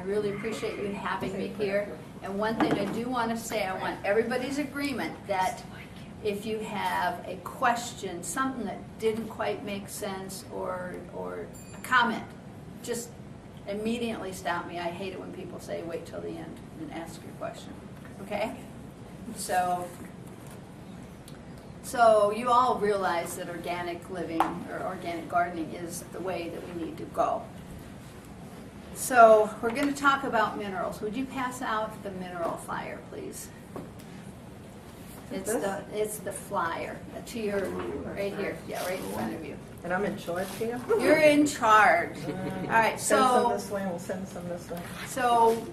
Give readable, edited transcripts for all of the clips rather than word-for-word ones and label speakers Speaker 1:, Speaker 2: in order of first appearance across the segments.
Speaker 1: I really appreciate you having me here. And one thing I do want to say, I want everybody's agreement that if you have a question, something that didn't quite make sense, or a comment, just immediately stop me. I hate it when people say wait till the end and ask your question. Okay? So you all realize that organic living or organic gardening is the way that we need to go. So we're going to talk about minerals. Would you pass out the mineral flyer, please? It's the flyer to your right here, yeah, right in front of you.
Speaker 2: And I'm in charge here?
Speaker 1: You're in charge. All right,
Speaker 2: Send some
Speaker 1: so
Speaker 2: this way and we'll send some this way.
Speaker 1: so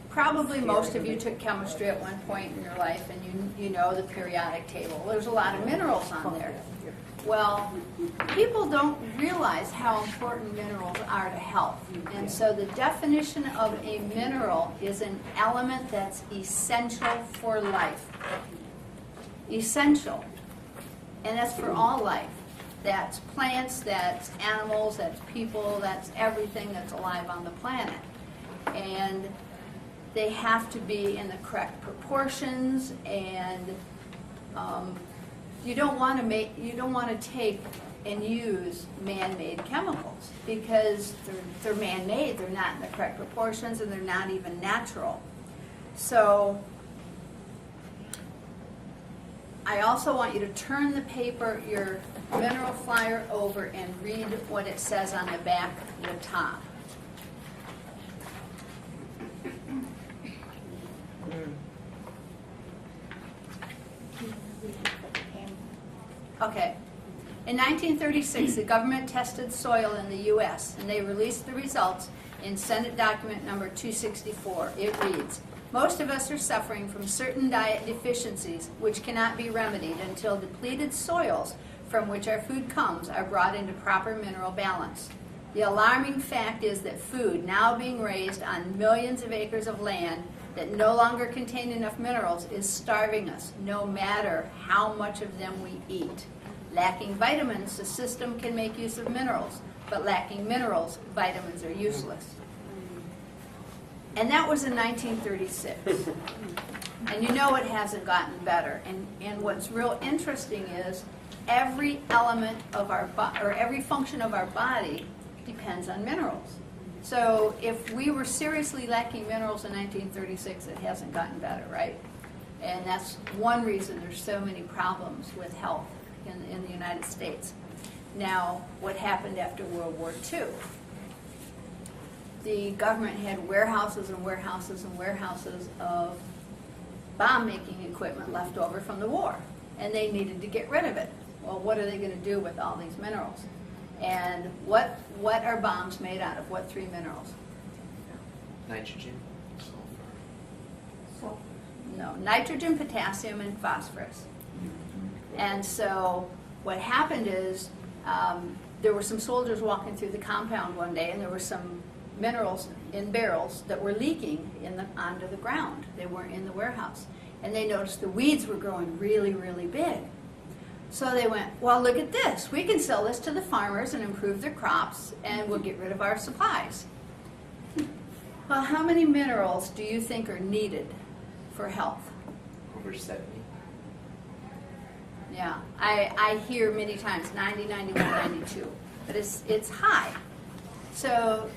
Speaker 1: probably most of you took chemistry at one point in your life, and you know the periodic table. There's a lot of minerals on there. Well, people don't realize how important minerals are to health. And so the definition of a mineral is an element that's essential for life. Essential. And that's for all life. That's plants, that's animals, that's people, that's everything that's alive on the planet. And they have to be in the correct proportions, and you don't want to take and use man-made chemicals because they're man-made. They're not in the correct proportions, and they're not even natural. So I also want you to turn the paper, your mineral flyer, over and read what it says on the back, the top. Okay. In 1936, the government tested soil in the U.S., and they released the results in Senate document number 264. It reads, "Most of us are suffering from certain diet deficiencies which cannot be remedied until depleted soils from which our food comes are brought into proper mineral balance. The alarming fact is that food now being raised on millions of acres of land that no longer contain enough minerals is starving us, no matter how much of them we eat. Lacking vitamins, the system can make use of minerals, but lacking minerals, vitamins are useless." And that was in 1936. And you know it hasn't gotten better. And what's real interesting is every element of our every function of our body depends on minerals. So if we were seriously lacking minerals in 1936, it hasn't gotten better, right? And that's one reason there's so many problems with health in the United States. Now, what happened after World War II? The government had warehouses and warehouses and warehouses of bomb-making equipment left over from the war, and they needed to get rid of it. Well, what are they going to do with all these minerals? And what are bombs made out of? What three minerals?
Speaker 3: Nitrogen.
Speaker 2: So,
Speaker 1: No, nitrogen, potassium, and phosphorus. And so what happened is there were some soldiers walking through the compound one day, and there were some minerals in barrels that were leaking onto the ground. They weren't in the warehouse. And they noticed the weeds were growing really, really big. So they went, well, look at this. We can sell this to the farmers and improve their crops, and we'll get rid of our supplies. Well, how many minerals do you think are needed for health?
Speaker 3: Over 70.
Speaker 1: Yeah, I hear many times 90, 91, 92, but it's high. So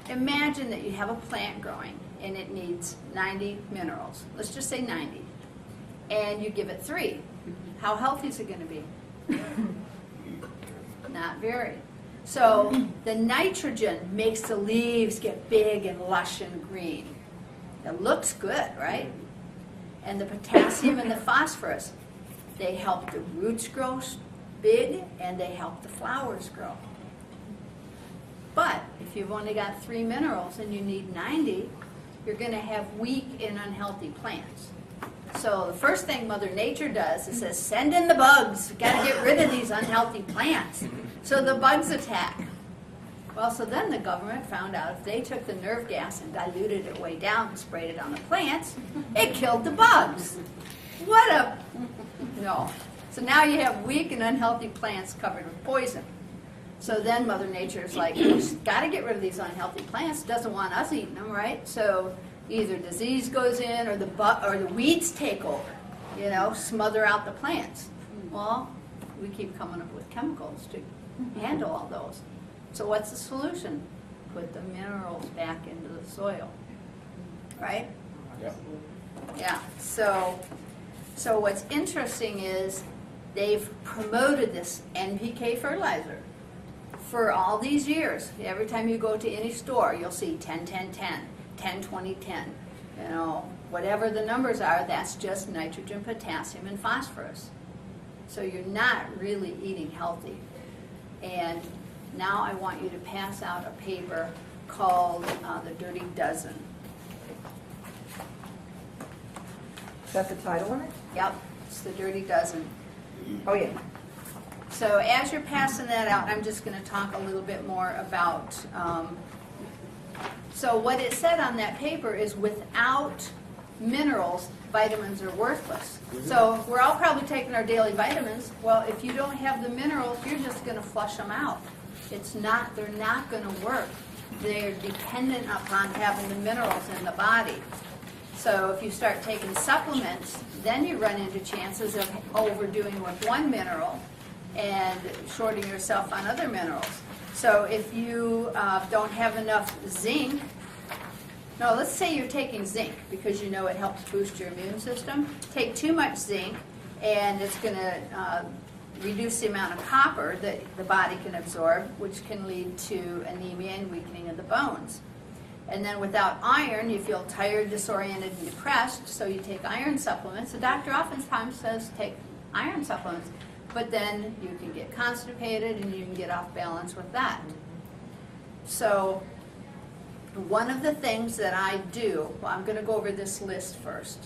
Speaker 1: imagine that you have a plant growing and it needs 90 minerals. Let's just say 90. And you give it 3. How healthy is it going to be? Not very. So the nitrogen makes the leaves get big and lush and green. It looks good, right? And the potassium and the phosphorus, they help the roots grow big, and they help the flowers grow. But if you've only got 3 minerals and you need 90, you're going to have weak and unhealthy plants. So the first thing Mother Nature does is says, send in the bugs. We've got to get rid of these unhealthy plants. So the bugs attack. Well, so then the government found out if they took the nerve gas and diluted it way down and sprayed it on the plants, it killed the bugs. What a... No. So now you have weak and unhealthy plants covered with poison. So then Mother Nature's like, got to get rid of these unhealthy plants. Doesn't want us eating them, right? So either disease goes in, or the weeds take over. You know, smother out the plants. Well, we keep coming up with chemicals to handle all those. So what's the solution? Put the minerals back into the soil, right?
Speaker 4: Yep.
Speaker 1: Yeah. So what's interesting is they've promoted this NPK fertilizer for all these years. Every time you go to any store, you'll see 10, 10, 10, 10, 20, 10. You know, whatever the numbers are, that's just nitrogen, potassium, and phosphorus. So you're not really eating healthy. And now I want you to pass out a paper called The Dirty Dozen.
Speaker 2: Is that the title on it?
Speaker 1: Yep, it's The Dirty Dozen.
Speaker 2: Oh, yeah.
Speaker 1: So as you're passing that out, I'm just going to talk a little bit more about, so what it said on that paper is without minerals, vitamins are worthless. So we're all probably taking our daily vitamins. Well, if you don't have the minerals, you're just going to flush them out. They're not going to work. They're dependent upon having the minerals in the body. So if you start taking supplements, then you run into chances of overdoing with one mineral and shorting yourself on other minerals. So if you don't have enough zinc, no, let's say you're taking zinc because you know it helps boost your immune system. Take too much zinc and it's going to reduce the amount of copper that the body can absorb, which can lead to anemia and weakening of the bones. And then without iron, you feel tired, disoriented, and depressed, so you take iron supplements. The doctor oftentimes says take iron supplements, but then you can get constipated and you can get off balance with that. So one of the things that I do, well, I'm going to go over this list first.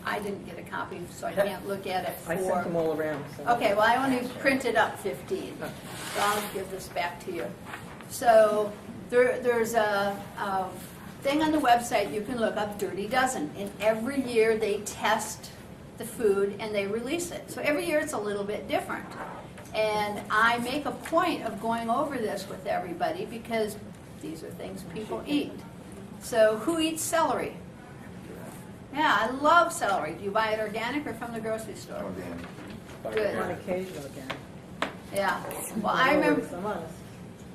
Speaker 1: I didn't get a copy, so I can't look at it
Speaker 2: I sent them all around. So.
Speaker 1: Okay, well, I only printed up 15, so I'll give this back to you. So there's a thing on the website you can look up, Dirty Dozen, and every year they test the food and they release it. So every year it's a little bit different. And I make a point of going over this with everybody because these are things people eat. So who eats celery? Yeah, I love celery. Do you buy it organic or from the grocery store? Good.
Speaker 2: On occasion again.
Speaker 1: Yeah. Well, I remember.
Speaker 2: If I'm honest.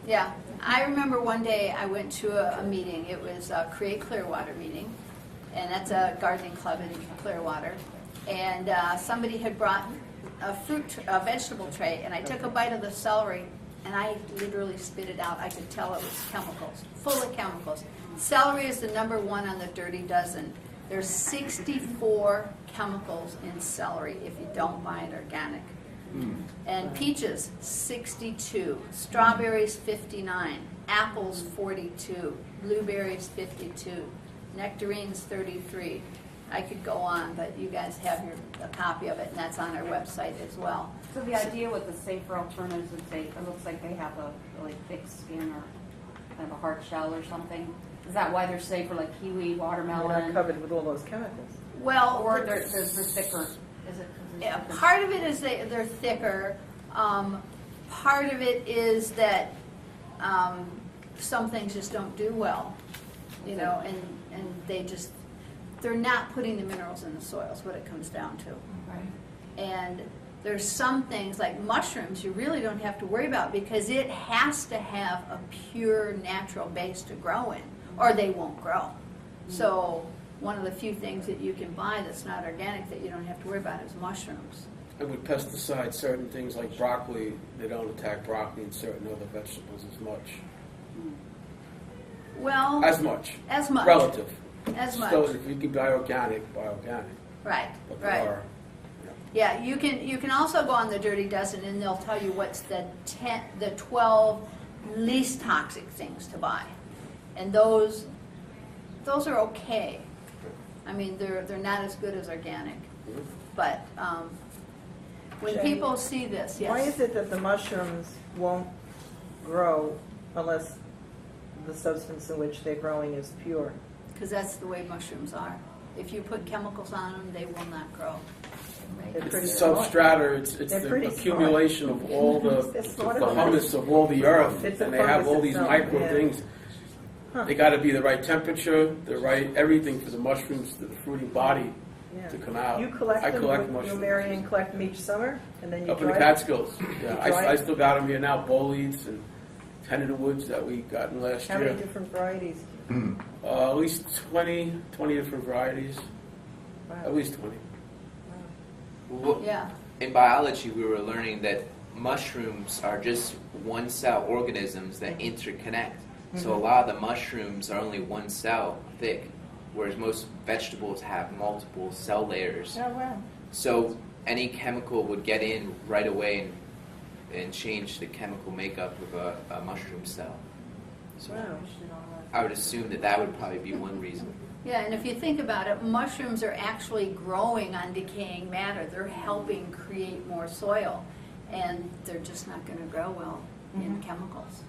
Speaker 1: Yeah, I remember one day I went to a meeting. It was a Create Clearwater meeting, and that's a gardening club in Clearwater. And somebody had brought a vegetable tray, and I took a bite of the celery, and I literally spit it out. I could tell it was chemicals, full of chemicals. Celery is the number one on the Dirty Dozen. There's 64 chemicals in celery if you don't buy it organic. And peaches, 62. Strawberries, 59. Apples, 42. Blueberries, 52. Nectarines, 33. I could go on, but you guys have a copy of it, and that's on our website as well.
Speaker 5: So the idea with the safer alternatives is it looks like they have a really thick skin or kind of a hard shell or something. Is that why they're safer, like kiwi,
Speaker 2: They're
Speaker 5: watermelon?
Speaker 2: not covered with all those chemicals.
Speaker 1: Well,
Speaker 5: Or they're thicker? Is it?
Speaker 1: yeah, part of it is they're thicker. Part of it is that some things just don't do well, you know, and they're not putting the minerals in the soil is what it comes down to.
Speaker 5: Right.
Speaker 1: And there's some things like mushrooms you really don't have to worry about because it has to have a pure natural base to grow in or they won't grow. So one of the few things that you can buy that's not organic that you don't have to worry about is mushrooms.
Speaker 4: And with pesticides, certain things like broccoli, they don't attack broccoli and certain other vegetables as much.
Speaker 1: Well,
Speaker 4: As much.
Speaker 1: as much.
Speaker 4: Relative.
Speaker 1: As much.
Speaker 4: So if you can buy organic, buy organic.
Speaker 1: Right,
Speaker 4: But there
Speaker 1: right.
Speaker 4: are,
Speaker 1: Yeah, you can also go on the Dirty Dozen and they'll tell you what's the 12 least toxic things to buy. And those are okay. I mean, they're not as good as organic. But when
Speaker 2: Jane,
Speaker 1: people see this, yes.
Speaker 2: Why is it that the mushrooms won't grow unless the substance in which they're growing is pure?
Speaker 1: Because that's the way mushrooms are. If you put chemicals on them, they will not grow.
Speaker 2: They're
Speaker 4: It's
Speaker 2: pretty
Speaker 4: the
Speaker 2: smart.
Speaker 4: substrata, it's
Speaker 2: They're
Speaker 4: the
Speaker 2: pretty
Speaker 4: accumulation of all
Speaker 2: They're
Speaker 4: the
Speaker 2: smarter than
Speaker 4: humus of all the earth,
Speaker 2: It's a
Speaker 4: and they have
Speaker 2: fungus
Speaker 4: all these
Speaker 2: itself,
Speaker 4: micro
Speaker 2: yeah.
Speaker 4: things.
Speaker 2: Huh.
Speaker 4: They gotta be the right temperature, the right everything for the mushrooms, the fruiting body
Speaker 2: Yeah.
Speaker 4: to come out.
Speaker 2: You collect
Speaker 4: I
Speaker 2: them,
Speaker 4: collect
Speaker 2: you
Speaker 4: mushrooms.
Speaker 2: marry and collect them each summer, and then you
Speaker 4: Up in the
Speaker 2: dry them?
Speaker 4: Catskills, yeah,
Speaker 2: You dry
Speaker 4: I
Speaker 2: it?
Speaker 4: still got them here now, bolets and ten in the woods that we gotten last
Speaker 2: How
Speaker 4: year.
Speaker 2: many different varieties?
Speaker 4: At least 20 different varieties,
Speaker 2: Wow.
Speaker 4: at least 20.
Speaker 3: Well,
Speaker 1: Yeah.
Speaker 3: in biology, we were learning that mushrooms are just one-cell organisms that interconnect. So a lot of the mushrooms are only one cell thick, whereas most vegetables have multiple cell layers.
Speaker 2: Oh, wow.
Speaker 3: So any chemical would get in right away and change the chemical makeup of a mushroom cell. So
Speaker 2: Wow.
Speaker 3: I would assume that would probably be one reason.
Speaker 1: Yeah, and if you think about it, mushrooms are actually growing on decaying matter. They're helping create more soil, and they're just not going to grow well in chemicals,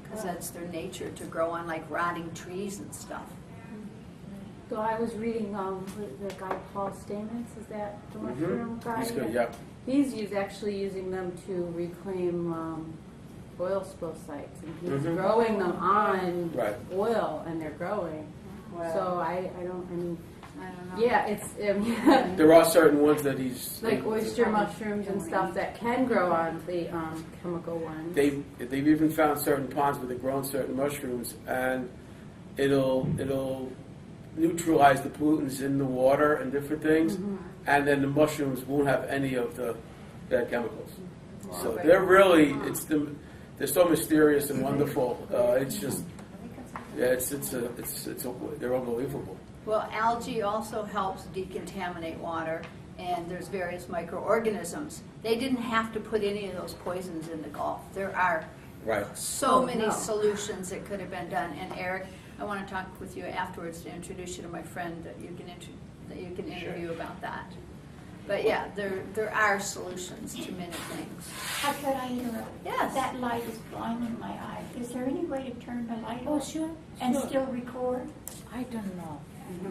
Speaker 1: because that's their nature, to grow on like rotting trees and stuff.
Speaker 6: So I was reading the guy Paul Stamets, is that the mushroom guy?
Speaker 4: He's good, yeah.
Speaker 6: He's actually using them to reclaim oil spill sites, and he's
Speaker 4: Mhm.
Speaker 6: growing them on
Speaker 4: Right.
Speaker 6: oil, and they're growing. So I mean,
Speaker 1: I don't know.
Speaker 6: yeah, it's
Speaker 4: There are certain ones that he's
Speaker 6: like oyster mushrooms and stuff that can grow on the chemical ones.
Speaker 4: they've even found certain ponds where they're growing certain mushrooms, and it'll neutralize the pollutants in the water and different things, and then the mushrooms won't have any of the bad chemicals. So they're really they're so mysterious and wonderful. It's just they're unbelievable.
Speaker 1: Well, algae also helps decontaminate water, and there's various microorganisms. They didn't have to put any of those poisons in the Gulf. There are
Speaker 4: Right.
Speaker 1: so many
Speaker 6: no.
Speaker 1: solutions that could have been done. And Eric, I want to talk with you afterwards to introduce you to my friend that you can interview about that. But yeah, there are solutions to many things.
Speaker 7: How could I interrupt?
Speaker 1: Yes.
Speaker 7: That light is blinding my eye. Is there any way to turn the light
Speaker 8: Oh,
Speaker 7: off
Speaker 8: sure.
Speaker 7: and
Speaker 8: Sure.
Speaker 7: still record?
Speaker 8: I don't know.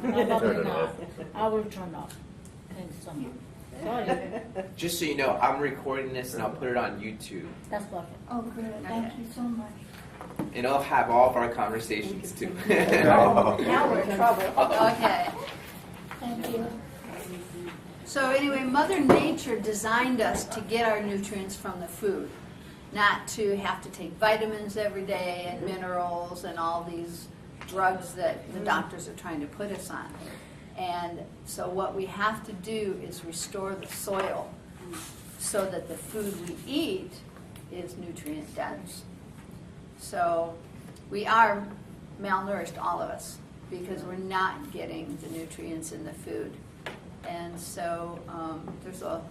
Speaker 8: Probably not. I will turn off. Thanks so much. Sorry.
Speaker 3: Just so you know, I'm recording this and I'll put it on YouTube.
Speaker 8: That's perfect.
Speaker 7: Oh, good. Thank you so much.
Speaker 3: And it'll have all of our conversations too.
Speaker 7: Oh, now we're in trouble.
Speaker 1: Okay.
Speaker 7: Thank you.
Speaker 1: So anyway, Mother Nature designed us to get our nutrients from the food, not to have to take vitamins every day and minerals and all these drugs that the doctors are trying to put us on. And so what we have to do is restore the soil so that the food we eat is nutrient dense. So we are malnourished, all of us, because we're not getting the nutrients in the food. And so there's the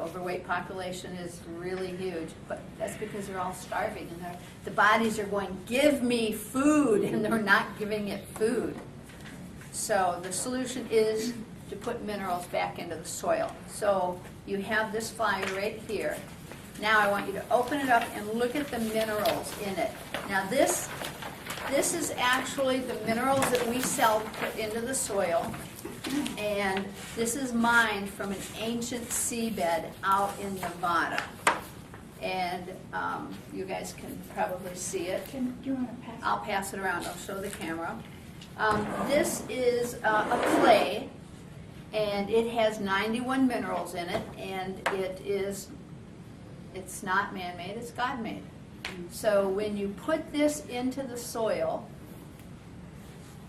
Speaker 1: overweight population is really huge, but that's because they're all starving, and the bodies are going, give me food, and they're not giving it food. So the solution is to put minerals back into the soil. So you have this flyer right here. Now I want you to open it up and look at the minerals in it. Now this is actually the minerals that we sell to put into the soil. And this is mined from an ancient seabed out in Nevada. And you guys can probably see it.
Speaker 7: Do you want to pass?
Speaker 1: I'll pass it around. I'll show the camera. This is a clay, and it has 91 minerals in it, and it's not man-made, it's God-made. So when you put this into the soil,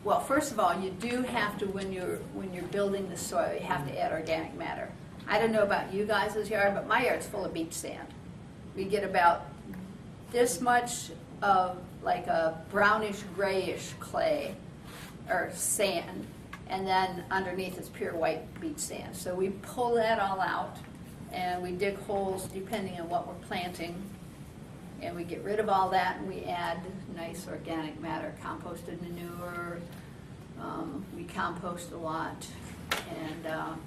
Speaker 1: well, first of all, you do have to, when you're building the soil, you have to add organic matter. I don't know about you guys' yard, but my yard's full of beach sand. We get about this much of like a brownish grayish clay or sand, and then underneath it's pure white beach sand. So we pull that all out, and we dig holes depending on what we're planting, and we get rid of all that, and we add nice organic matter, composted manure. We compost a lot, and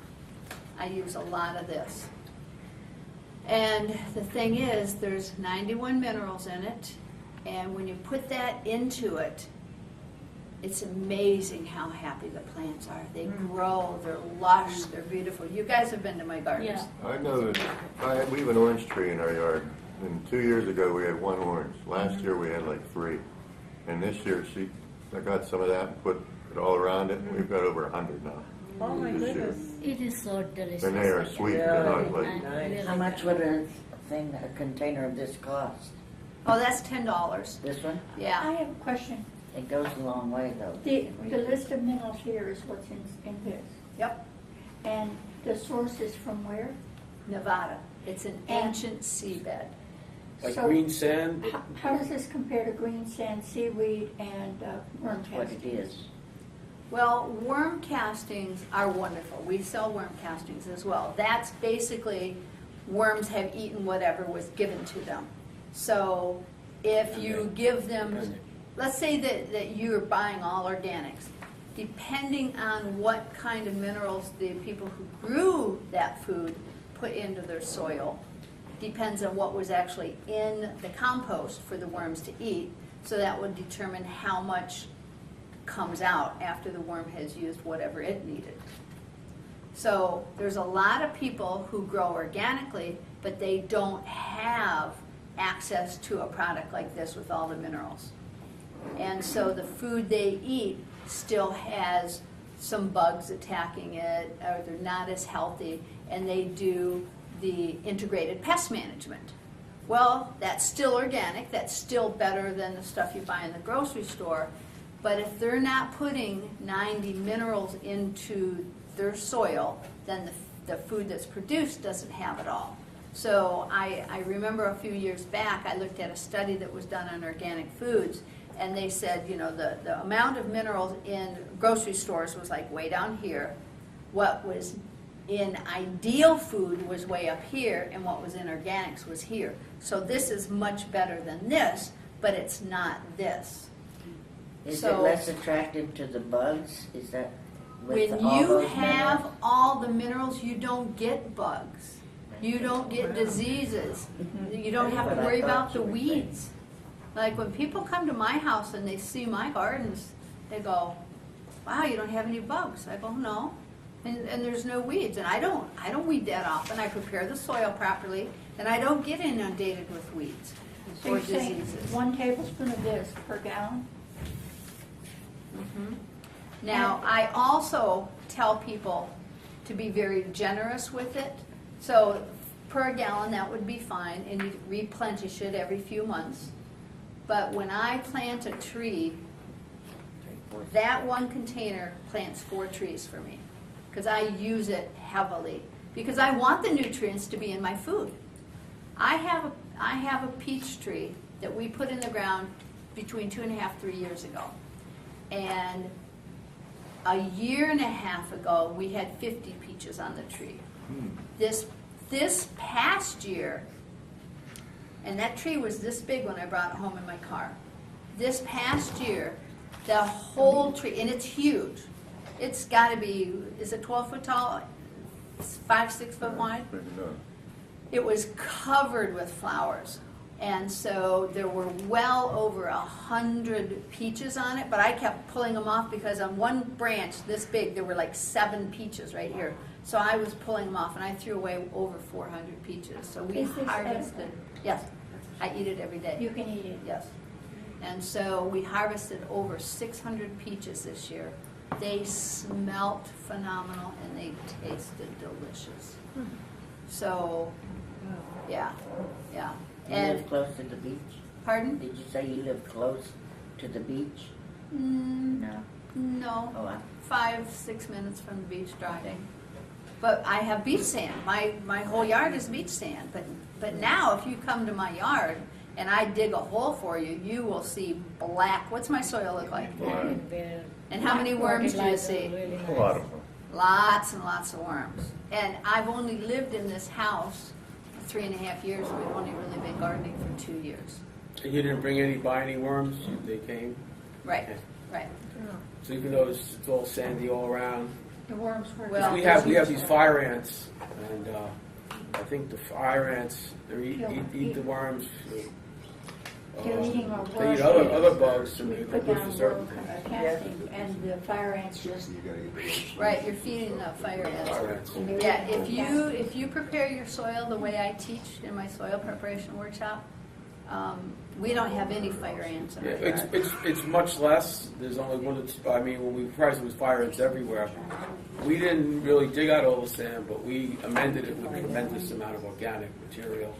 Speaker 1: I use a lot of this. And the thing is, there's 91 minerals in it, and when you put that into it, it's amazing how happy the plants are. They grow, they're lush, they're beautiful. You guys have been to my gardens.
Speaker 8: Yeah.
Speaker 9: I know that we have an orange tree in our yard, and 2 years ago we had one orange. Last year we had like 3, and this year I got some of that and put it all around it, and we've got over 100 now.
Speaker 2: Oh my
Speaker 9: this year.
Speaker 2: goodness.
Speaker 8: It is so delicious.
Speaker 9: And they are sweet. They're not like
Speaker 8: And
Speaker 2: Nice.
Speaker 8: really
Speaker 10: How much
Speaker 8: good.
Speaker 10: would a container of this cost?
Speaker 1: Oh, that's $10.
Speaker 10: This one?
Speaker 1: Yeah.
Speaker 7: I have a question.
Speaker 10: It goes a long way though.
Speaker 7: The list of minerals here is what's in this.
Speaker 1: Yep.
Speaker 7: And the source is from where?
Speaker 1: Nevada. It's an ancient seabed.
Speaker 4: Like
Speaker 7: So-
Speaker 4: green sand.
Speaker 7: How does this compare to green sand, seaweed, and worm
Speaker 10: That's what it
Speaker 7: castings?
Speaker 10: is.
Speaker 1: Well, worm castings are wonderful. We sell worm castings as well. That's basically worms have eaten whatever was given to them. So if you give them, let's say that you're buying all organics, depending on what kind of minerals the people who grew that food put into their soil, depends on what was actually in the compost for the worms to eat. So that would determine how much comes out after the worm has used whatever it needed. So there's a lot of people who grow organically, but they don't have access to a product like this with all the minerals. And so the food they eat still has some bugs attacking it, or they're not as healthy, and they do the integrated pest management. Well, that's still organic, that's still better than the stuff you buy in the grocery store, but if they're not putting 90 minerals into their soil, then the food that's produced doesn't have it all. So I remember a few years back, I looked at a study that was done on organic foods, and they said, you know, the amount of minerals in grocery stores was like way down here. What was in ideal food was way up here, and what was in organics was here. So this is much better than this, but it's not this.
Speaker 10: Is
Speaker 1: So-
Speaker 10: it less attractive to the bugs? Is that with
Speaker 1: When
Speaker 10: all
Speaker 1: you
Speaker 10: those
Speaker 1: have
Speaker 10: minerals?
Speaker 1: all the minerals, you don't get bugs. You don't get diseases. You don't have to
Speaker 10: But I
Speaker 1: worry
Speaker 10: thought
Speaker 1: about the
Speaker 10: you were saying-
Speaker 1: weeds. Like when people come to my house and they see my gardens, they go, "Wow, you don't have any bugs." I go, "No." And there's no weeds, and I don't weed that often. I prepare the soil properly, and I don't get inundated with weeds
Speaker 7: So
Speaker 1: or
Speaker 7: you're saying
Speaker 1: diseases.
Speaker 7: 1 tablespoon of this per gallon?
Speaker 1: Now, I also tell people to be very generous with it. So per gallon, that would be fine, and you replenish it every few months. But when I plant a tree, that one container plants 4 trees for me, because I use it heavily, because I want the nutrients to be in my food. I have a peach tree that we put in the ground between 2.5, 3 years ago. And a year and a half ago, we had 50 peaches on the tree. This past year, and that tree was this big when I brought it home in my car. This past year, the whole tree, and it's huge. It's got to be, is it 12 foot tall? 5, 6 foot wide?
Speaker 9: Maybe not.
Speaker 1: It was covered with flowers. And so there were well over 100 peaches on it, but I kept pulling them off because on one branch this big, there were like 7 peaches right here. So I was pulling them off, and I threw away over 400 peaches. So we
Speaker 7: Is this
Speaker 1: harvested, yes, I eat it every day.
Speaker 7: You can eat it.
Speaker 1: Yes. And so we harvested over 600 peaches this year. They smelt phenomenal, and they tasted delicious. So, yeah.
Speaker 10: You live close to the beach?
Speaker 1: Pardon?
Speaker 10: Did you say you live close to the beach?
Speaker 1: No.
Speaker 10: Oh,
Speaker 1: No. 5, 6 minutes from the beach driving. But I have beach sand. My whole yard is beach sand. But now, if you come to my yard and I dig a hole for you, you will see black. What's my soil look like? And how many worms do you see?
Speaker 9: A lot of them.
Speaker 1: Lots and lots of worms. And I've only lived in this house for 3.5 years. We've only really been gardening for 2 years.
Speaker 4: And you didn't bring any binding worms? They came?
Speaker 1: Right, right.
Speaker 4: So even though it's all sandy all around?
Speaker 7: The worms were.
Speaker 1: Well,
Speaker 4: We have these fire ants, and I think the fire ants they eat the worms.
Speaker 7: They're eating our
Speaker 4: They eat
Speaker 7: brush.
Speaker 4: other bugs and
Speaker 7: We
Speaker 4: they
Speaker 7: put
Speaker 4: live
Speaker 7: down
Speaker 4: for certain
Speaker 7: low
Speaker 4: things.
Speaker 7: casting, and the fire ants just.
Speaker 1: Right, you're feeding the fire ants.
Speaker 4: Fire ants.
Speaker 7: and they're
Speaker 1: Yeah,
Speaker 7: eating them.
Speaker 1: if you prepare your soil the way I teach in my soil preparation workshop, we don't have any fire ants in
Speaker 4: Yeah,
Speaker 1: our yard.
Speaker 4: it's much less. There's only one that's, I mean, when we priced it was fire ants everywhere. We didn't really dig out all the sand, but we amended it with a tremendous amount of organic material.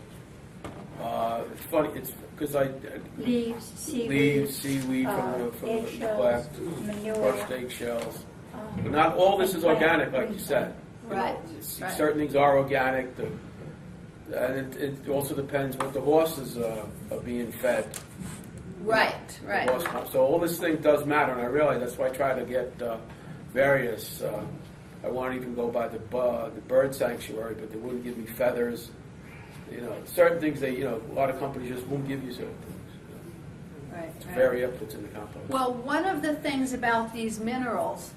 Speaker 4: It's funny, it's because
Speaker 7: Leaves, seaweed.
Speaker 4: leaves, seaweed from the
Speaker 7: eggshells,
Speaker 4: neglect,
Speaker 7: manure.
Speaker 4: crushed eggshells. But not all this is organic, like you said. You know,
Speaker 1: Right,
Speaker 4: it's-
Speaker 1: right.
Speaker 4: Certain things are organic, and it also depends what the horses are being fed.
Speaker 1: Right,
Speaker 4: The
Speaker 1: right.
Speaker 4: horse farm. So all this thing does matter, and I realize that's why I try to get various. I want to even go by the bird sanctuary, but they wouldn't give me feathers. You know, certain things a lot of companies just won't give you certain things.
Speaker 1: Right,
Speaker 4: To
Speaker 1: right.
Speaker 4: vary up what's in the compost.
Speaker 1: Well, one of the things about these minerals,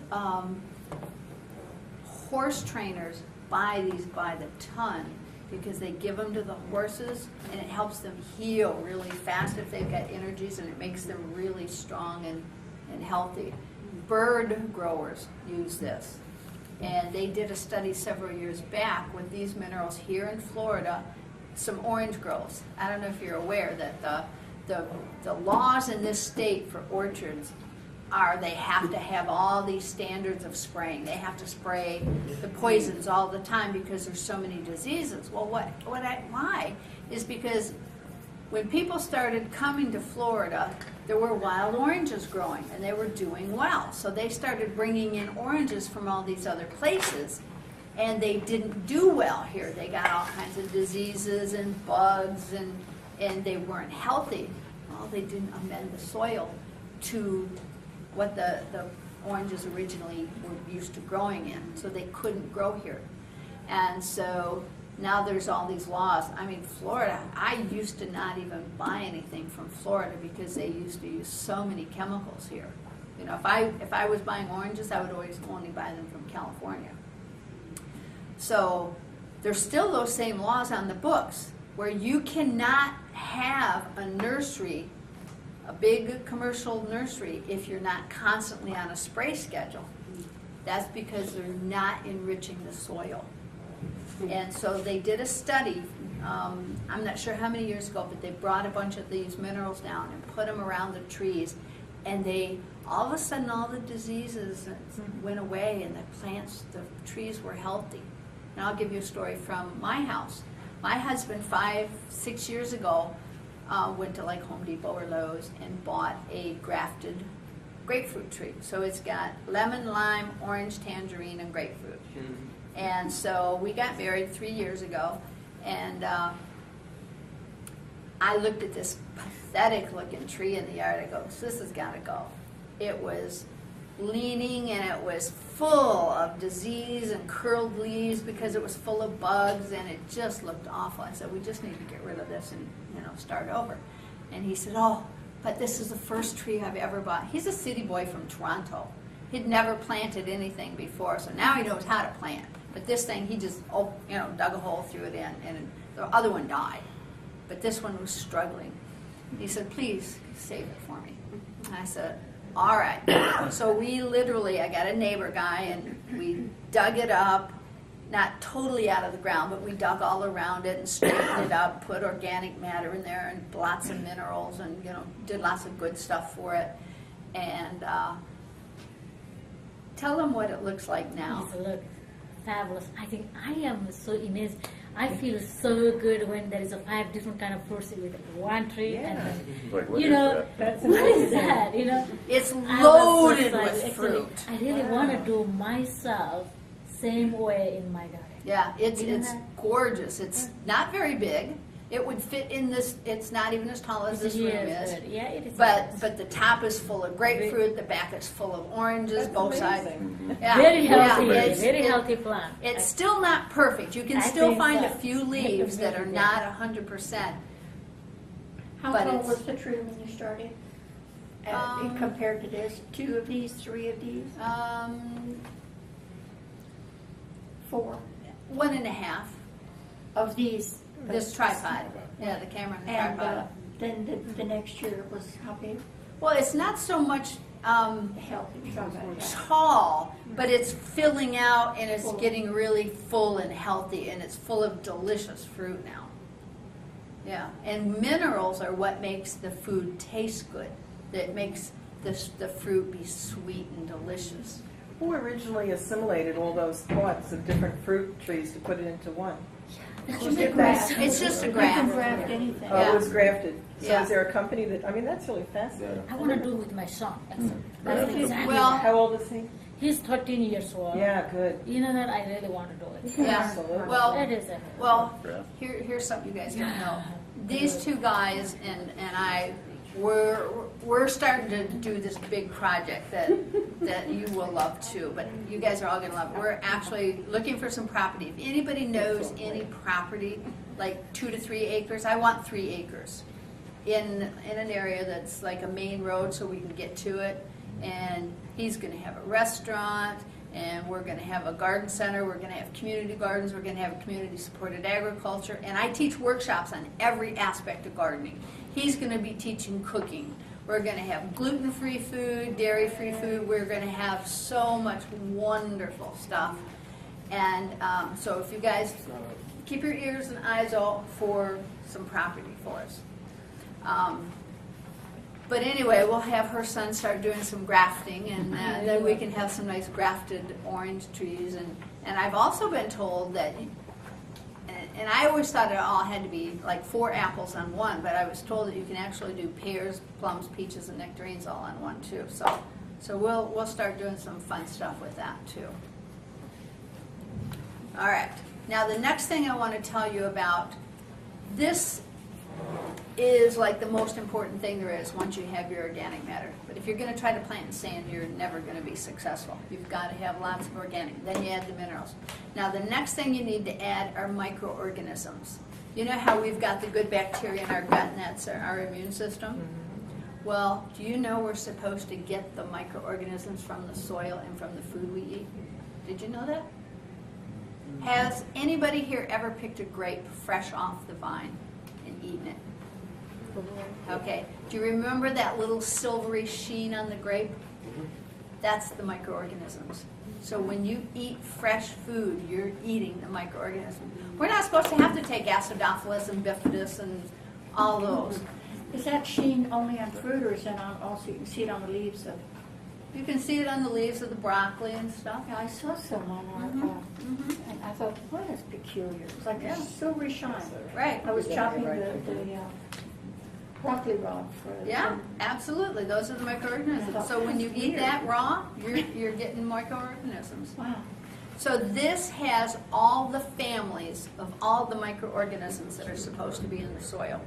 Speaker 1: horse trainers buy these by the ton because they give them to the horses and it helps them heal really fast if they've got energies, and it makes them really strong and healthy. Bird growers use this. And they did a study several years back with these minerals here in Florida, some orange groves. I don't know if you're aware that the laws in this state for orchards are they have to have all these standards of spraying. They have to spray the poisons all the time because there's so many diseases. Well, why is because when people started coming to Florida, there were wild oranges growing, and they were doing well. So they started bringing in oranges from all these other places, and they didn't do well here. They got all kinds of diseases and bugs, and they weren't healthy. Well, they didn't amend the soil to what the oranges originally were used to growing in, so they couldn't grow here. And so now there's all these laws. I mean, Florida, I used to not even buy anything from Florida because they used to use so many chemicals here. You know, if I was buying oranges, I would always only buy them from California. So there's still those same laws on the books where you cannot have a nursery, a big commercial nursery, if you're not constantly on a spray schedule. That's because they're not enriching the soil. And so they did a study, I'm not sure how many years ago, but they brought a bunch of these minerals down and put them around the trees, and all of a sudden all the diseases went away and the trees were healthy. And I'll give you a story from my house. My husband 5-6 years ago went to like Home Depot or Lowe's and bought a grafted grapefruit tree. So it's got lemon, lime, orange, tangerine, and grapefruit. And so we got married 3 years ago, and I looked at this pathetic looking tree in the yard. I go, this has got to go. It was leaning, and it was full of disease and curled leaves because it was full of bugs, and it just looked awful. I said, we just need to get rid of this and start over. And he said, oh, but this is the first tree I've ever bought. He's a city boy from Toronto. He'd never planted anything before, so now he knows how to plant. But this thing, he just dug a hole, threw it in, and the other one died. But this one was struggling. He said, please save it for me. And I said, all right. So I got a neighbor guy, and we dug it up, not totally out of the ground, but we dug all around it and straightened it up, put organic matter in there and lots of minerals, and did lots of good stuff for it. And tell them what it looks like now.
Speaker 8: Yes, look, fabulous. I think I am so amazed. I feel so good when there is a 5 different kind of fruits with one tree, and then,
Speaker 9: Like, what is that?
Speaker 2: That's
Speaker 8: what is
Speaker 2: amazing.
Speaker 8: that?
Speaker 1: It's
Speaker 8: I was
Speaker 1: loaded
Speaker 8: so
Speaker 1: with
Speaker 8: excited.
Speaker 1: fruit.
Speaker 8: Actually, I really want to do myself same way in my garden.
Speaker 1: Yeah, it's
Speaker 8: You know that?
Speaker 1: gorgeous. It's not very big. It would fit in this. It's not even as tall as this room
Speaker 8: Yes,
Speaker 1: is.
Speaker 8: yeah, it is.
Speaker 1: But the top is full of grapefruit. The back is full of oranges.
Speaker 2: That's
Speaker 1: both
Speaker 2: amazing.
Speaker 1: sides. Yeah,
Speaker 8: Very healthy,
Speaker 1: yeah,
Speaker 8: very healthy plant.
Speaker 1: It's still not perfect. You can
Speaker 8: I
Speaker 1: still
Speaker 8: think
Speaker 1: find
Speaker 8: so.
Speaker 1: a few leaves that are not 100%.
Speaker 7: How
Speaker 1: But
Speaker 7: tall
Speaker 1: it's-
Speaker 7: was the tree when you started? Compared to this, 2 of these, 3 of these, 4
Speaker 1: 1.5.
Speaker 7: of these.
Speaker 1: This tripod. Yeah, the camera and the
Speaker 7: And
Speaker 1: tripod.
Speaker 7: then the next year it was how big?
Speaker 1: Well, it's not so much
Speaker 7: Healthy, something like that.
Speaker 1: tall, but it's filling out and it's
Speaker 7: Full.
Speaker 1: getting really full and healthy, and it's full of delicious fruit now. Yeah, and minerals are what makes the food taste good. That makes the fruit be sweet and delicious.
Speaker 2: Who originally assimilated all those pots of different fruit trees to put it into one?
Speaker 8: That's
Speaker 2: Who
Speaker 8: just
Speaker 2: did
Speaker 8: a
Speaker 2: that?
Speaker 8: grass.
Speaker 1: It's just a
Speaker 7: You can
Speaker 1: graft.
Speaker 7: graft anything.
Speaker 2: Oh,
Speaker 1: Yeah.
Speaker 2: it was grafted. So
Speaker 1: Yeah.
Speaker 2: is there a company that, I mean, that's really fascinating.
Speaker 8: I want to do with my son. That's
Speaker 2: Really?
Speaker 8: exactly
Speaker 1: Well-
Speaker 8: that.
Speaker 2: How old is he?
Speaker 8: He's 13 years old.
Speaker 2: Yeah, good.
Speaker 8: You know that I really want to do it.
Speaker 1: Yeah.
Speaker 2: Absolutely.
Speaker 1: Well,
Speaker 8: That is it.
Speaker 1: Well, here's something you guys don't know. These two guys and I, we're starting to do this big project that you will love too. But you guys are all gonna love it. We're actually looking for some property. If anybody knows any property, like 2 to 3 acres, I want 3 acres in an area that's like a main road so we can get to it. And he's gonna have a restaurant, and we're going to have a garden center, we're going to have community gardens, we're going to have community-supported agriculture, and I teach workshops on every aspect of gardening. He's going to be teaching cooking. We're going to have gluten-free food, dairy-free food, we're going to have so much wonderful stuff. And so if you guys keep your ears and eyes out for some property for us. But anyway, we'll have her son start doing some grafting, and then we can have some nice grafted orange trees. And I've also been told that, and I always thought it all had to be like 4 apples on one, but I was told that you can actually do pears, plums, peaches, and nectarines all on one too. So we'll start doing some fun stuff with that too. All right. Now the next thing I want to tell you about, this is like the most important thing there is once you have your organic matter. But if you're going to try to plant in sand, you're never going to be successful. You've got to have lots of organic. Then you add the minerals. Now the next thing you need to add are microorganisms. You know how we've got the good bacteria in our gut, and that's our immune system? Well, do you know we're supposed to get the microorganisms from the soil and from the food we eat? Did you know that? Has anybody here ever picked a grape fresh off the vine and eaten it? Okay. Do you remember that little silvery sheen on the grape? That's the microorganisms. So when you eat fresh food, you're eating the microorganisms. We're not supposed to have to take acidophilus and bifidus and all those.
Speaker 7: Is that sheen only on fruit, or is that on, also you can see it on the leaves of?
Speaker 1: You can see it on the leaves of the broccoli and stuff.
Speaker 7: Yeah, I saw some on our, and I thought, what is peculiar? It's like
Speaker 1: Yeah.
Speaker 7: a silvery shine.
Speaker 1: Right.
Speaker 7: I was chopping the broccoli raw for.
Speaker 1: Yeah, absolutely. Those are the microorganisms. So when you eat that raw, you're getting microorganisms.
Speaker 7: Wow.
Speaker 1: So this has all the families of all the microorganisms that are supposed to be in the soil.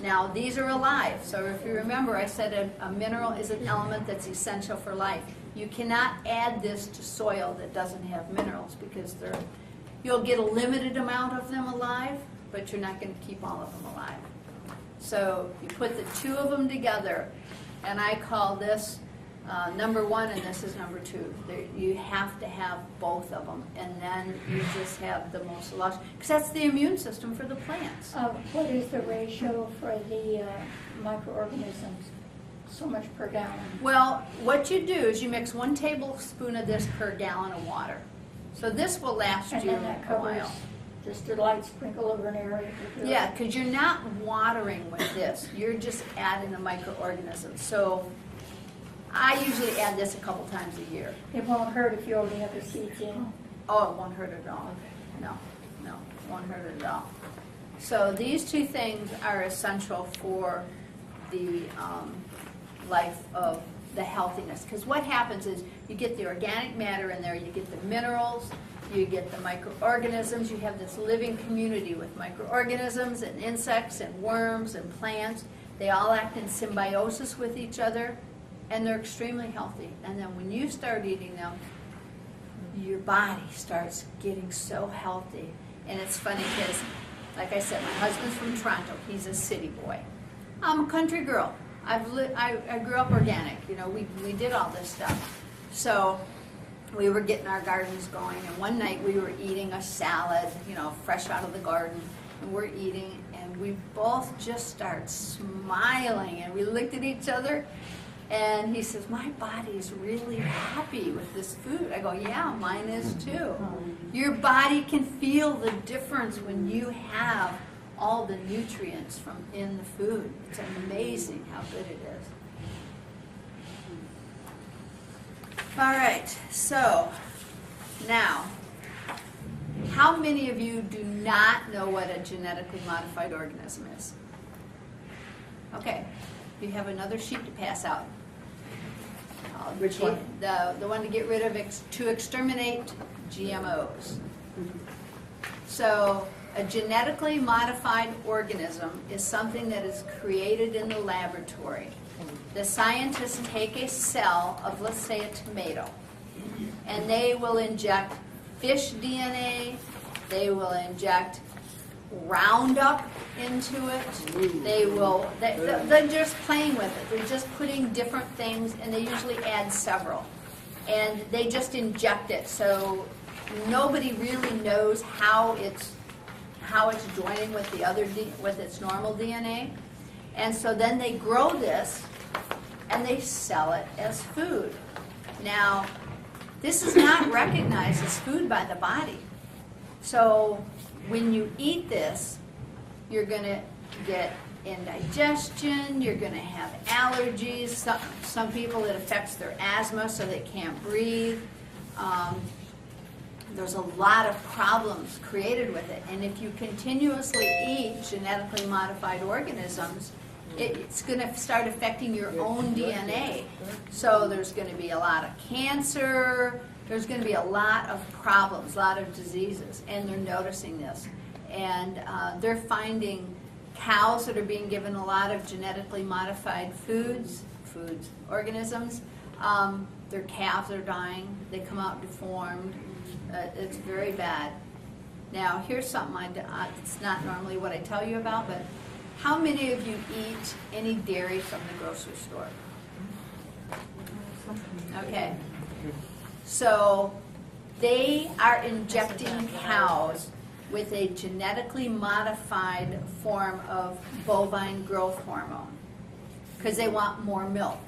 Speaker 1: Now, these are alive. So if you remember, I said a mineral is an element that's essential for life. You cannot add this to soil that doesn't have minerals, because you'll get a limited amount of them alive, but you're not going to keep all of them alive. So you put the 2 of them together, and I call this number 1, and this is number 2. You have to have both of them, and then you just have the most lush, because that's the immune system for the plants.
Speaker 7: What is the ratio for the microorganisms? So much per gallon.
Speaker 1: Well, what you do is you mix 1 tablespoon of this per gallon of water. So this will last
Speaker 7: And
Speaker 1: you
Speaker 7: then that
Speaker 1: a
Speaker 7: covers
Speaker 1: while.
Speaker 7: just a light sprinkle over an area.
Speaker 1: Yeah, because you're not watering with this. You're just adding the microorganisms. So I usually add this a couple times a year.
Speaker 7: It won't hurt if you already have the seeds in.
Speaker 1: Oh, it won't hurt at all. No, it won't hurt at all. So these 2 things are essential for the life of the healthiness. Because what happens is you get the organic matter in there, you get the minerals, you get the microorganisms, you have this living community with microorganisms and insects and worms and plants. They all act in symbiosis with each other, and they're extremely healthy. And then when you start eating them, your body starts getting so healthy. And it's funny because, like I said, my husband's from Toronto. He's a city boy. I'm a country girl. I grew up organic. You know, we did all this stuff. So we were getting our gardens going, and one night we were eating a salad, you know, fresh out of the garden, and we're eating, and and we both just start smiling, and we looked at each other, and he says, my body's really happy with this food. I go, yeah, mine is too. Your body can feel the difference when you have all the nutrients from in the food. It's amazing how good it is. All right, so now, how many of you do not know what a genetically modified organism is? Okay, you have another sheet to pass out.
Speaker 2: Which one?
Speaker 1: The one to get rid of, to exterminate GMOs. So, a genetically modified organism is something that is created in the laboratory. The scientists take a cell of, let's say, a tomato, and they will inject fish DNA, they will inject Roundup into it, they're just playing with it. They're just putting different things, and they usually add several. And they just inject it, so nobody really knows how it's joining with the other with its normal DNA. And so then they grow this, and they sell it as food. Now, this is not recognized as food by the body. So when you eat this, you're going to get indigestion, you're going to have allergies. Some people, it affects their asthma, so they can't breathe. There's a lot of problems created with it. And if you continuously eat genetically modified organisms, it's going to start affecting your own DNA. So there's going to be a lot of cancer, there's going to be a lot of problems, a lot of diseases, and they're noticing this. And they're finding cows that are being given a lot of genetically modified organisms. Their calves are dying, they come out deformed. It's very bad. Now, here's something it's not normally what I tell you about, but how many of you eat any dairy from the grocery store? Okay. So they are injecting cows with a genetically modified form of bovine growth hormone because they want more milk.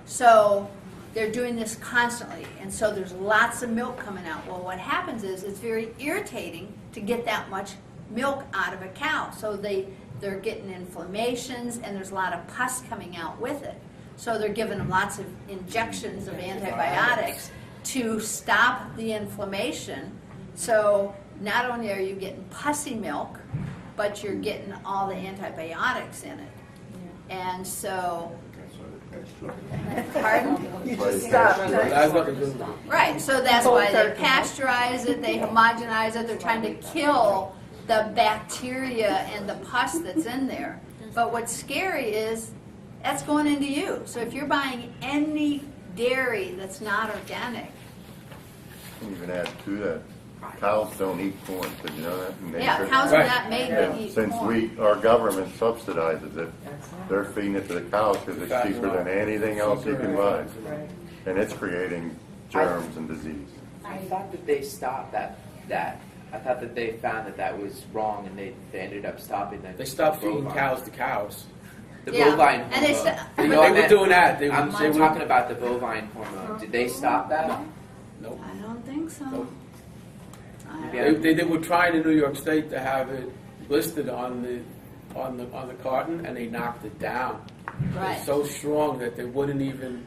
Speaker 1: So they're doing this constantly, and so there's lots of milk coming out. Well, what happens is it's very irritating to get that much milk out of a cow. So they're getting inflammations, and there's a lot of pus coming out with it. So they're giving them lots of injections of antibiotics to stop the inflammation. So not only are you getting pussy milk, but you're getting all the antibiotics in it. And so, pardon?
Speaker 2: You just stopped.
Speaker 4: That's not the good one.
Speaker 1: Right, so that's why they pasteurize it, they homogenize it, they're trying to kill the bacteria and the pus that's in there. But what's scary is that's going into you. So if you're buying any dairy that's not organic.
Speaker 9: You can add to that. Cows don't eat corn, did you know that? In
Speaker 1: Yeah,
Speaker 9: nature?
Speaker 1: cows are not made to eat
Speaker 9: Since
Speaker 1: corn.
Speaker 9: our government subsidizes it, they're feeding it to the cows because it's cheaper than anything else you can buy.
Speaker 2: Right.
Speaker 9: And it's creating germs and disease.
Speaker 3: I thought that they stopped that. I thought that they found that was wrong, and they ended up stopping that.
Speaker 4: They stopped feeding cows to cows.
Speaker 3: The
Speaker 1: Yeah,
Speaker 3: bovine
Speaker 1: and they
Speaker 3: hormone.
Speaker 1: st-
Speaker 4: They were doing that.
Speaker 3: I'm
Speaker 4: they were-
Speaker 3: talking about the bovine hormone. Did they stop that?
Speaker 4: Nope.
Speaker 1: I don't think so.
Speaker 4: Nope.
Speaker 1: I
Speaker 3: Yeah.
Speaker 1: don't-
Speaker 4: They were trying in New York State to have it listed on the carton, and they knocked it down.
Speaker 1: Right.
Speaker 4: It's so strong that they wouldn't even,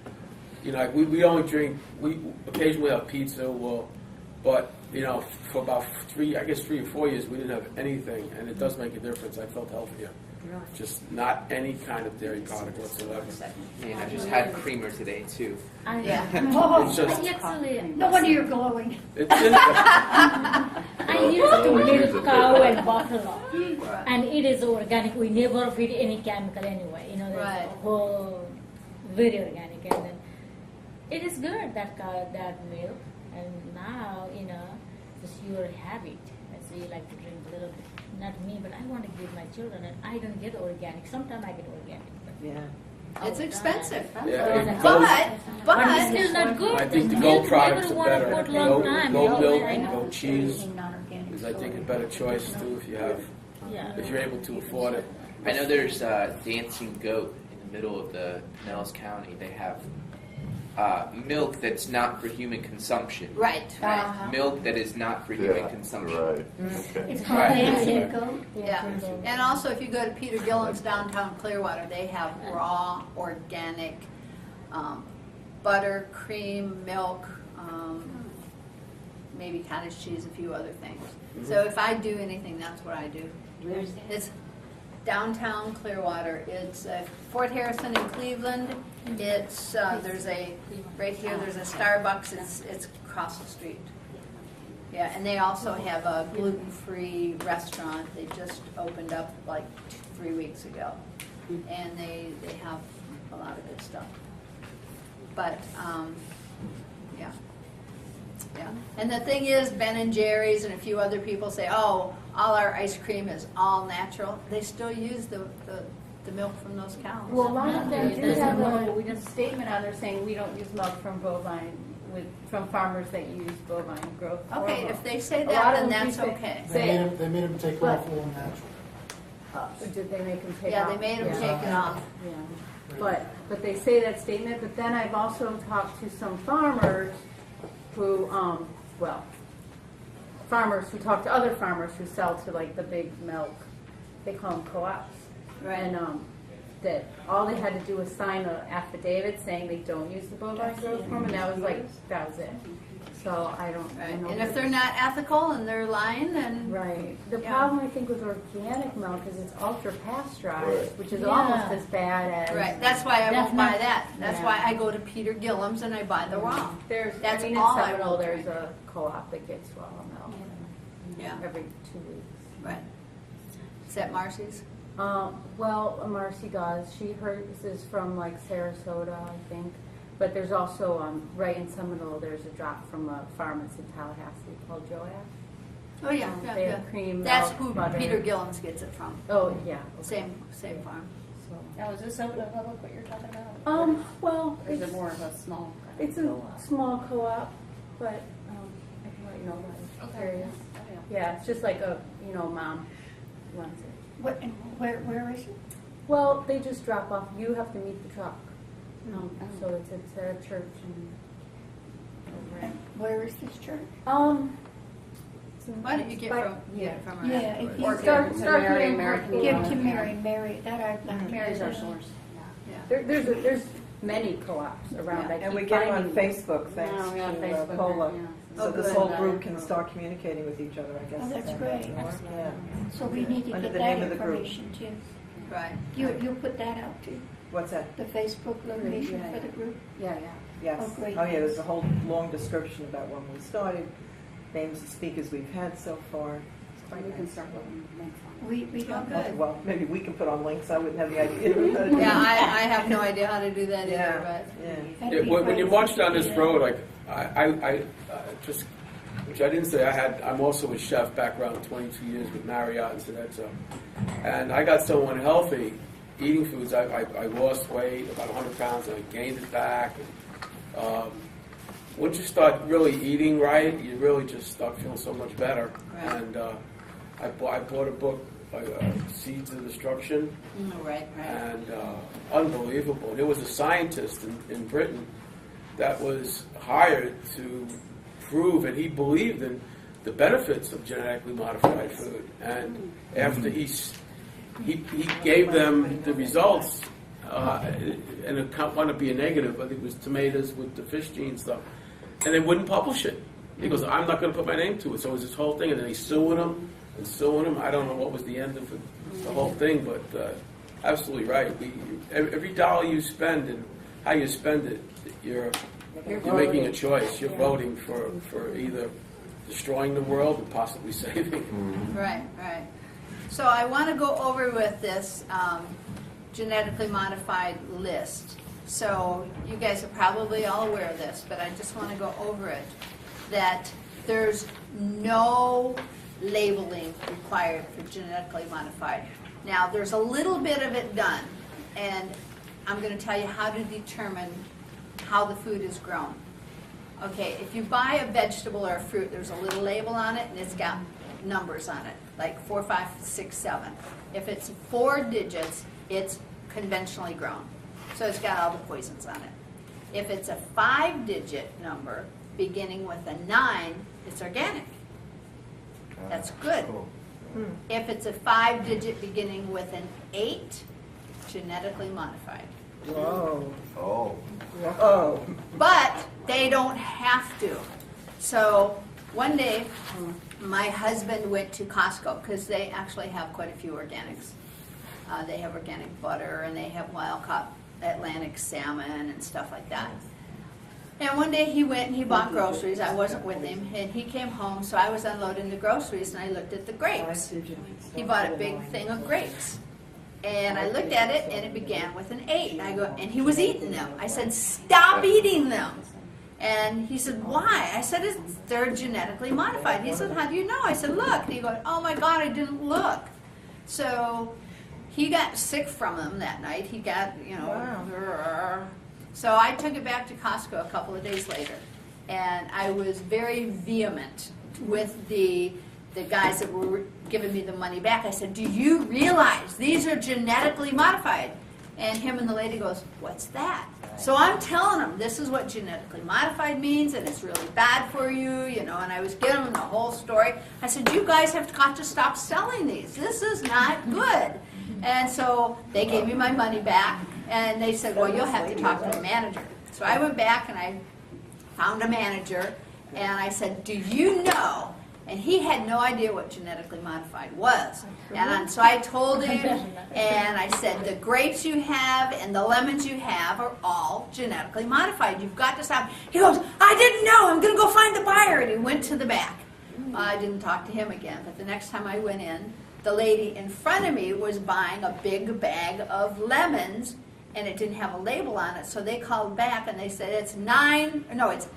Speaker 4: like we don't drink. We occasionally have pizza, but for about 3 or 4 years we didn't have anything, and it does make a difference. I felt healthier. Just not any kind of dairy product whatsoever.
Speaker 3: Man, I just had creamer today too.
Speaker 1: Yeah.
Speaker 4: It's just
Speaker 8: I actually,
Speaker 7: No wonder you're glowing.
Speaker 4: it's
Speaker 8: I used to
Speaker 9: Well, use
Speaker 8: milk
Speaker 9: it.
Speaker 8: cow and buffalo, and it is organic. We never feed any chemical anyway. There's
Speaker 1: Right.
Speaker 8: a whole very organic, and then it is good that milk. And now it's your habit. So you like to drink a little bit. Not me, but I want to give my children, and I don't get organic. Sometimes I get organic.
Speaker 2: Yeah.
Speaker 1: It's expensive.
Speaker 4: Yeah.
Speaker 1: But
Speaker 8: It's still not good.
Speaker 4: I think the
Speaker 8: Milk
Speaker 4: goat products
Speaker 8: never
Speaker 4: are
Speaker 8: want to
Speaker 4: better.
Speaker 8: put long time.
Speaker 4: Goat milk
Speaker 8: I
Speaker 4: and
Speaker 8: know.
Speaker 4: goat cheese
Speaker 7: Non-organic.
Speaker 4: is, I think, a better choice too if you have
Speaker 8: Yeah.
Speaker 4: if you're able to afford it.
Speaker 3: I know there's Dancing Goat in the middle of the Pinellas County. They have milk that's not for human consumption.
Speaker 1: Right, right.
Speaker 3: Milk that is not for human
Speaker 9: Yeah,
Speaker 3: consumption.
Speaker 9: right. Okay.
Speaker 7: It's called
Speaker 3: Right.
Speaker 7: dancing goat.
Speaker 1: Yeah, and also if you go to Peter Gillen's downtown Clearwater, they have raw, organic butter, cream, milk, maybe cottage cheese, a few other things. So if I do anything, that's what I do.
Speaker 10: Where's that?
Speaker 1: It's downtown Clearwater. It's Fort Harrison in Cleveland. It's there's a right here. There's a Starbucks. It's across the street. Yeah, and they also have a gluten-free restaurant. They just opened up like 3 weeks ago, and they have a lot of good stuff. But yeah. Yeah, and the thing is, Ben and Jerry's and a few other people say, oh, all our ice cream is all natural. They still use the milk from those cows.
Speaker 6: Well, a lot of them do
Speaker 8: There's
Speaker 6: have
Speaker 8: no-
Speaker 6: a statement on there saying we don't use milk from bovine, from farmers that use bovine growth.
Speaker 1: Okay,
Speaker 6: hormone.
Speaker 1: if they say
Speaker 6: A lot
Speaker 1: that,
Speaker 6: of
Speaker 1: then
Speaker 6: them
Speaker 1: that's
Speaker 6: do say-
Speaker 1: okay.
Speaker 6: say-
Speaker 11: They made him take
Speaker 6: But-
Speaker 11: off all natural.
Speaker 6: Did they make them take
Speaker 1: Yeah,
Speaker 6: off?
Speaker 1: they made them
Speaker 6: Yeah.
Speaker 1: take it off.
Speaker 6: Yeah, but they say that statement, but then I've also talked to some farmers who, farmers who talk to other farmers who sell to like the big milk, they call them co-ops.
Speaker 1: Right.
Speaker 6: And that all they had to do was sign an affidavit saying they don't use the bovine growth hormone, and that was it. So I don't
Speaker 1: Right.
Speaker 6: know.
Speaker 1: And if they're not ethical and they're lying, then
Speaker 6: Right. The
Speaker 1: Yeah.
Speaker 6: problem I think with organic milk is it's ultra pasteurized,
Speaker 9: Right.
Speaker 6: which is
Speaker 8: Yeah.
Speaker 6: almost as bad as.
Speaker 1: right. That's why I won't buy that. That's
Speaker 6: Yeah.
Speaker 1: why I go to Peter Gillen's and I buy the raw. That's
Speaker 6: in
Speaker 1: all I
Speaker 6: Seminole,
Speaker 1: will
Speaker 6: there's
Speaker 1: drink.
Speaker 6: a co-op that gets raw milk.
Speaker 1: Yeah.
Speaker 6: Every 2 weeks.
Speaker 1: Right. Is that Marcy's?
Speaker 6: Well, Marcy does. Hers is from like Sarasota, I think. But there's also, right in Seminole, there's a drop from a farm that's in Tallahassee called Joab.
Speaker 1: Oh yeah, yeah,
Speaker 6: They
Speaker 1: yeah.
Speaker 6: have cream,
Speaker 1: That's
Speaker 6: milk,
Speaker 1: who
Speaker 6: butter.
Speaker 1: Peter Gillen's gets it from.
Speaker 6: Oh, yeah.
Speaker 1: Same farm.
Speaker 6: So,
Speaker 5: Now, is this open to public, what you're talking about?
Speaker 6: well,
Speaker 5: Or is it more of a small?
Speaker 6: it's a small co-op, but I can let you know about it. Curious.
Speaker 5: Oh, yeah.
Speaker 6: Yeah, it's just like a, mom runs it.
Speaker 7: What, and where is it?
Speaker 6: Well, they just drop off. You have to meet the truck.
Speaker 5: Oh.
Speaker 6: So it's at a church and.
Speaker 7: Where is this church?
Speaker 1: Why don't you get from our
Speaker 7: Yeah, if you
Speaker 5: Or
Speaker 6: Start
Speaker 5: to
Speaker 6: here
Speaker 5: Mary,
Speaker 6: and
Speaker 5: Mary
Speaker 6: work
Speaker 5: can
Speaker 7: give
Speaker 5: go
Speaker 7: to
Speaker 5: on.
Speaker 7: Mary, that I've done.
Speaker 5: Mary's our source.
Speaker 6: There's many co-ops around. I
Speaker 2: And we
Speaker 6: keep
Speaker 2: get them on
Speaker 6: finding-
Speaker 2: Facebook thanks
Speaker 5: No, yeah,
Speaker 2: to
Speaker 5: Facebook,
Speaker 2: Cola.
Speaker 5: yeah.
Speaker 2: So
Speaker 1: Oh,
Speaker 2: this
Speaker 1: good.
Speaker 2: whole group can start communicating with each other, I guess.
Speaker 7: Oh, that's
Speaker 2: is that
Speaker 7: great.
Speaker 2: more? Yeah.
Speaker 7: So we need to
Speaker 2: Under
Speaker 7: get
Speaker 2: the
Speaker 7: that
Speaker 2: name of the group.
Speaker 7: information too.
Speaker 1: Right.
Speaker 7: You'll put that out too,
Speaker 2: What's that?
Speaker 7: the Facebook location
Speaker 6: Yeah,
Speaker 7: for the group?
Speaker 6: Yeah.
Speaker 2: Yes.
Speaker 7: Oh, great.
Speaker 2: Oh, yeah, there's a whole long description about when we started, names of speakers we've had so far. It's quite
Speaker 5: We can
Speaker 2: nice.
Speaker 5: start looking links on it.
Speaker 7: We don't
Speaker 1: Oh, good.
Speaker 2: Well, maybe we can put on links, I wouldn't have the idea.
Speaker 1: Yeah, I have no idea how to do that
Speaker 2: Yeah,
Speaker 1: either, but.
Speaker 2: yeah.
Speaker 7: That'd be
Speaker 4: When you
Speaker 7: great.
Speaker 4: march down this
Speaker 7: Yeah.
Speaker 4: road, like I just, which I didn't say, I'm also a chef background, 22 years with Marriott and Sodexo, and I got so unhealthy eating foods. I lost weight, about 100 pounds, and I gained it back. And, once you start really eating right, you really just start feeling so much better.
Speaker 1: Right.
Speaker 4: And I bought a book, Seeds of Destruction.
Speaker 1: Right.
Speaker 4: And unbelievable. There was a scientist in Britain that was hired to prove, and he believed in the benefits of genetically modified food. And after he gave them the results, and it want to be a negative, I think it was tomatoes with the fish gene stuff, and they wouldn't publish it. He goes, I'm not going to put my name to it. So it was this whole thing, and then he's suing them and suing them. I don't know what was the end of it, the whole thing, but absolutely right. Every dollar you spend and how you spend it, you're making a choice. You're voting for either destroying the world or possibly saving.
Speaker 1: Right. So I want to go over with this genetically modified list. So you guys are probably all aware of this, but I just want to go over it. That there's no labeling required for genetically modified. Now, there's a little bit of it done, and I'm going to tell you how to determine how the food is grown. Okay, if you buy a vegetable or a fruit, there's a little label on it, and it's got numbers on it. like 4, 5, 6, 7. If it's 4 digits, it's conventionally grown. So it's got all the poisons on it. If it's a 5-digit number beginning with a 9, it's organic. That's good.
Speaker 9: Cool.
Speaker 1: If it's a 5-digit beginning with an 8, genetically modified.
Speaker 2: Whoa.
Speaker 9: Oh.
Speaker 2: Whoa.
Speaker 1: But they don't have to. So one day, my husband went to Costco because they actually have quite a few organics. They have organic butter and they have wild-caught Atlantic salmon and stuff like that. And one day he went and he bought groceries. I wasn't with him, and he came home, so I was unloading the groceries and I looked at the grapes. He bought a big thing of grapes. And I looked at it and it began with an 8. I go, and he was eating them. I said, "Stop eating them." And he said, "Why?" I said, "They're genetically modified." He said, "How do you know?" I said, "Look." And he goes, "Oh my God, I didn't look." So he got sick from them that night. He got, So I took it back to Costco a couple of days later. And I was very vehement with the guys that were giving me the money back. I said, "Do you realize these are genetically modified?" And him and the lady goes, "What's that?" So I'm telling them, this is what genetically modified means, and it's really bad for you, and I was giving them the whole story. I said, "You guys have got to stop selling these. This is not good." And so they gave me my money back, and they said, "Well, you'll have to talk to the manager." So I went back and I found a manager, and I said, "Do you know?" And he had no idea what genetically modified was. And so I told him, and I said, "The grapes you have and the lemons you have are all genetically modified. You've got to stop." He goes, "I didn't know. I'm going to go find the buyer." And he went to the back. I didn't talk to him again, but the next time I went in, the lady in front of me was buying a big bag of lemons, and it didn't have a label on it, so they called back and they said, it's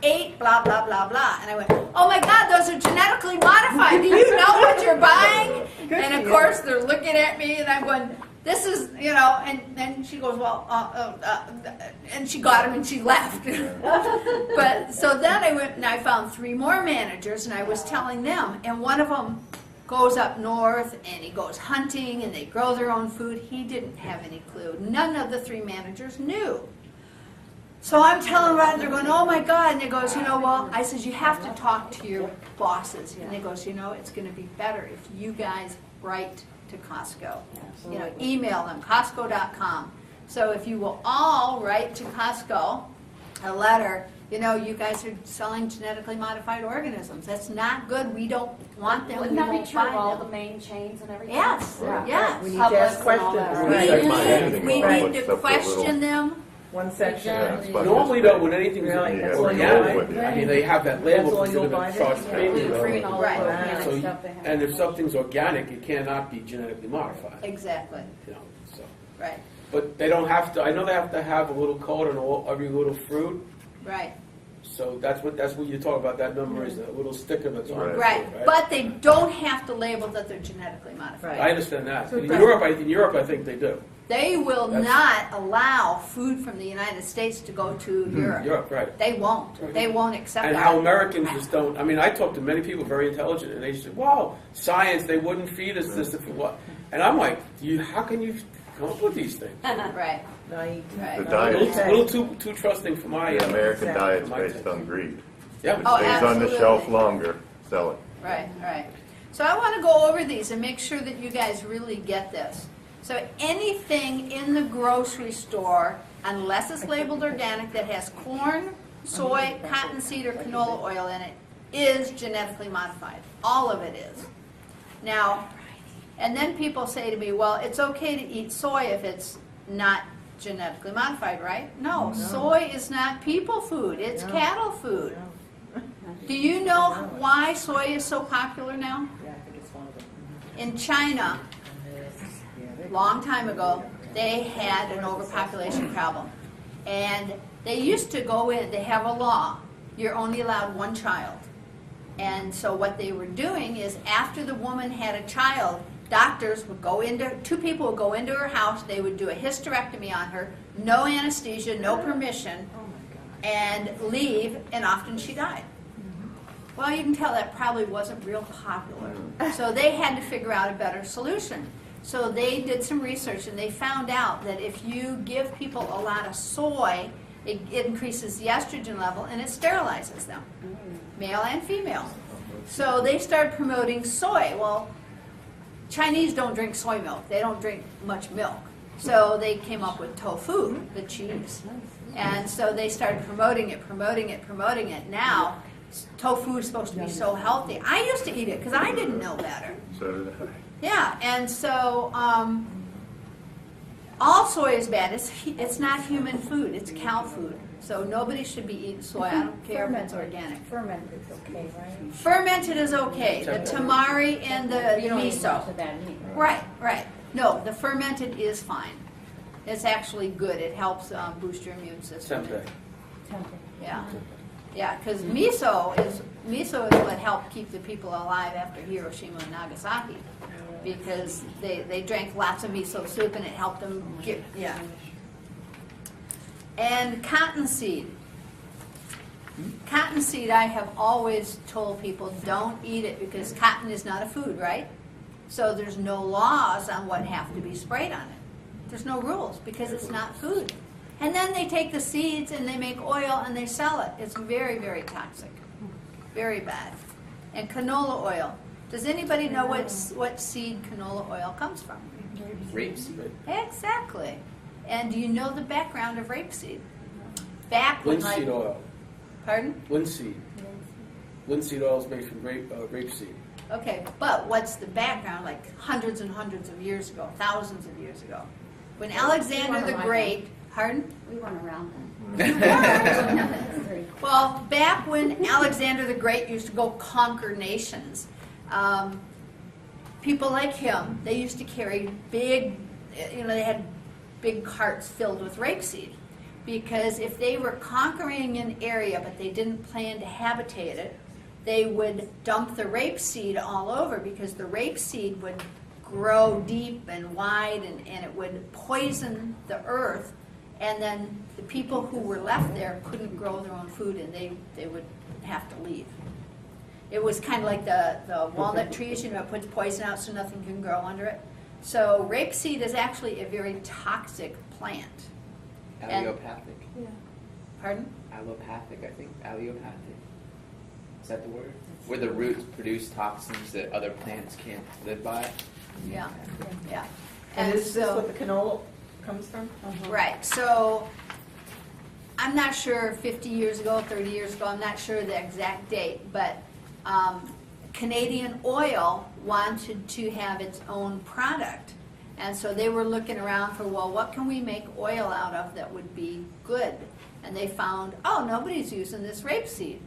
Speaker 1: 8, blah, blah, blah, blah. And I went, "Oh my God, those are genetically modified. Do you know what you're buying?" And of course, they're looking at me, and I'm going, "This is, and then she goes, "Well," and she got him and she left. But so then I went and I found 3 more managers, and I was telling them, and one of them goes up north and he goes hunting and they grow their own food. He didn't have any clue. None of the 3 managers knew. So I'm telling them about it, they're going, "Oh my God." And they goes, "Well," I says, "you have to talk to your bosses." And they goes, "It's going to be better if you guys write to Costco. Email them, Costco.com. So if you will all write to Costco a letter, you guys are selling genetically modified organisms. That's not good. We don't want them.
Speaker 5: Wouldn't
Speaker 1: We
Speaker 5: that be
Speaker 1: won't
Speaker 5: true of
Speaker 1: buy
Speaker 5: all
Speaker 1: them."
Speaker 5: the main chains and everything?
Speaker 1: Yes, yes.
Speaker 2: We need to ask
Speaker 5: Publix and all
Speaker 2: questions.
Speaker 5: that,
Speaker 9: right? Check my handing
Speaker 1: We
Speaker 9: on
Speaker 1: need
Speaker 9: what
Speaker 1: to
Speaker 9: stuff they're little-
Speaker 1: question them.
Speaker 2: One section.
Speaker 8: Exactly.
Speaker 4: Normally, though, when anything's
Speaker 2: Really? That's
Speaker 9: all you'll
Speaker 4: organic,
Speaker 9: buy?
Speaker 4: I mean, they have that label
Speaker 2: That's all
Speaker 4: because
Speaker 2: you'll
Speaker 4: they're
Speaker 2: buy
Speaker 4: going to charge
Speaker 2: then?
Speaker 4: payment.
Speaker 5: Gluten-free and all
Speaker 1: Right.
Speaker 5: the organic
Speaker 4: So,
Speaker 5: stuff they have.
Speaker 4: and if something's organic, it cannot be genetically modified.
Speaker 1: Exactly,
Speaker 4: So,
Speaker 1: right,
Speaker 4: but they don't have to. I know they have to have a little code on every little fruit.
Speaker 1: right,
Speaker 4: So that's what you talk about. That number is a little sticker that's on the
Speaker 1: right.
Speaker 4: fruit,
Speaker 1: But they don't have to label that they're genetically modified.
Speaker 4: I understand that.
Speaker 2: So
Speaker 4: In
Speaker 2: that's-
Speaker 4: Europe, I think they do.
Speaker 1: They will
Speaker 4: That's-
Speaker 1: not allow food from the United States to go to Europe.
Speaker 4: Europe, right?
Speaker 1: They won't. They won't accept
Speaker 4: And
Speaker 1: that.
Speaker 4: how Americans just don't. I mean, I talk to many people very intelligent, and they said, "Wow, science! They wouldn't feed us this if it what?" And I'm like, how can you come up with these things?
Speaker 1: Right,
Speaker 2: Naive.
Speaker 1: right.
Speaker 9: The
Speaker 4: A
Speaker 9: diet,
Speaker 4: little too trusting for my.
Speaker 9: the American
Speaker 2: Exactly.
Speaker 9: diet's
Speaker 4: my
Speaker 9: based
Speaker 4: taste.
Speaker 9: on greed.
Speaker 4: Yeah.
Speaker 1: Oh,
Speaker 9: Stays on the
Speaker 1: absolutely.
Speaker 9: shelf longer, sell it.
Speaker 1: Right, right. So I want to go over these and make sure that you guys really get this. So anything in the grocery store, unless it's labeled organic, that has corn, soy, cottonseed, or canola oil in it, is genetically modified. All of it is. Now, and then people say to me, "Well, it's okay to eat soy if it's not genetically modified, right?" No, soy is not people food. It's cattle food. Do you know why soy is so popular now?
Speaker 2: Yeah, I think it's one of them.
Speaker 1: In China, long time ago, they had an overpopulation problem. And they used to go in, they have a law, you're only allowed 1 child. And so what they were doing is after the woman had a child, doctors would go into, 2 people would go into her house, they would do a hysterectomy on her, no anesthesia, no permission, and leave, and often she died. Well, you can tell that probably wasn't real popular. So they had to figure out a better solution. So they did some research and they found out that if you give people a lot of soy, it increases the estrogen level and it sterilizes them, male and female. So they started promoting soy. Well, Chinese don't drink soy milk. They don't drink much milk. So they came up with tofu, the cheese. And so they started promoting it. Now, tofu is supposed to be so healthy. I used to eat it because I didn't know better.
Speaker 9: So did I.
Speaker 1: Yeah, and so all soy is bad. It's not human food. It's cow food. So nobody should be eating soy. I don't care if it's organic.
Speaker 6: Fermented is okay, right?
Speaker 1: Fermented is okay. The tamari and the
Speaker 6: You don't eat much
Speaker 1: miso.
Speaker 6: of that meat,
Speaker 1: Right. No, the fermented is fine. It's actually good. It helps boost your immune system.
Speaker 4: Tempeh.
Speaker 6: Tempeh.
Speaker 1: Yeah, because miso is what helped keep the people alive after Hiroshima and Nagasaki, because they drank lots of miso soup and it helped them get And cottonseed. Cottonseed, I have always told people don't eat it because cotton is not a food, right? So there's no laws on what have to be sprayed on it. There's no rules because it's not food. And then they take the seeds and they make oil and they sell it. It's very, very toxic. Very bad. And canola oil. Does anybody know what seed canola oil comes from?
Speaker 3: Rapeseed.
Speaker 1: Exactly. And do you know the background of rapeseed? Back when
Speaker 4: Linseed oil.
Speaker 1: Pardon?
Speaker 4: Linseed. Linseed oil is made from rapeseed.
Speaker 1: Okay, but what's the background? Like hundreds and hundreds of years ago, thousands of years ago, when Alexander the Great. Pardon?
Speaker 5: We weren't around then.
Speaker 1: Well, back when Alexander the Great used to go conquer nations, people like him, they used to carry big, they had big carts filled with rapeseed. Because if they were conquering an area but they didn't plan to habitate it, they would dump the rapeseed all over because the rapeseed would grow deep and wide and it would poison the earth. And then the people who were left there couldn't grow their own food and they would have to leave. It was kind of like the walnut trees, it puts poison out so nothing can grow under it. So rapeseed is actually a very toxic plant.
Speaker 3: Allopathic.
Speaker 1: Pardon?
Speaker 3: Allopathic, I think. Allopathic. Is that the word? Where the roots produce toxins that other plants can't live by?
Speaker 1: Yeah.
Speaker 2: And is this
Speaker 1: so,
Speaker 2: what the canola comes from?
Speaker 1: right. So I'm not sure 50 years ago, 30 years ago, I'm not sure the exact date, but Canadian Oil wanted to have its own product. And so they were looking around for, well, what can we make oil out of that would be good? And they found, oh, nobody's using this rapeseed.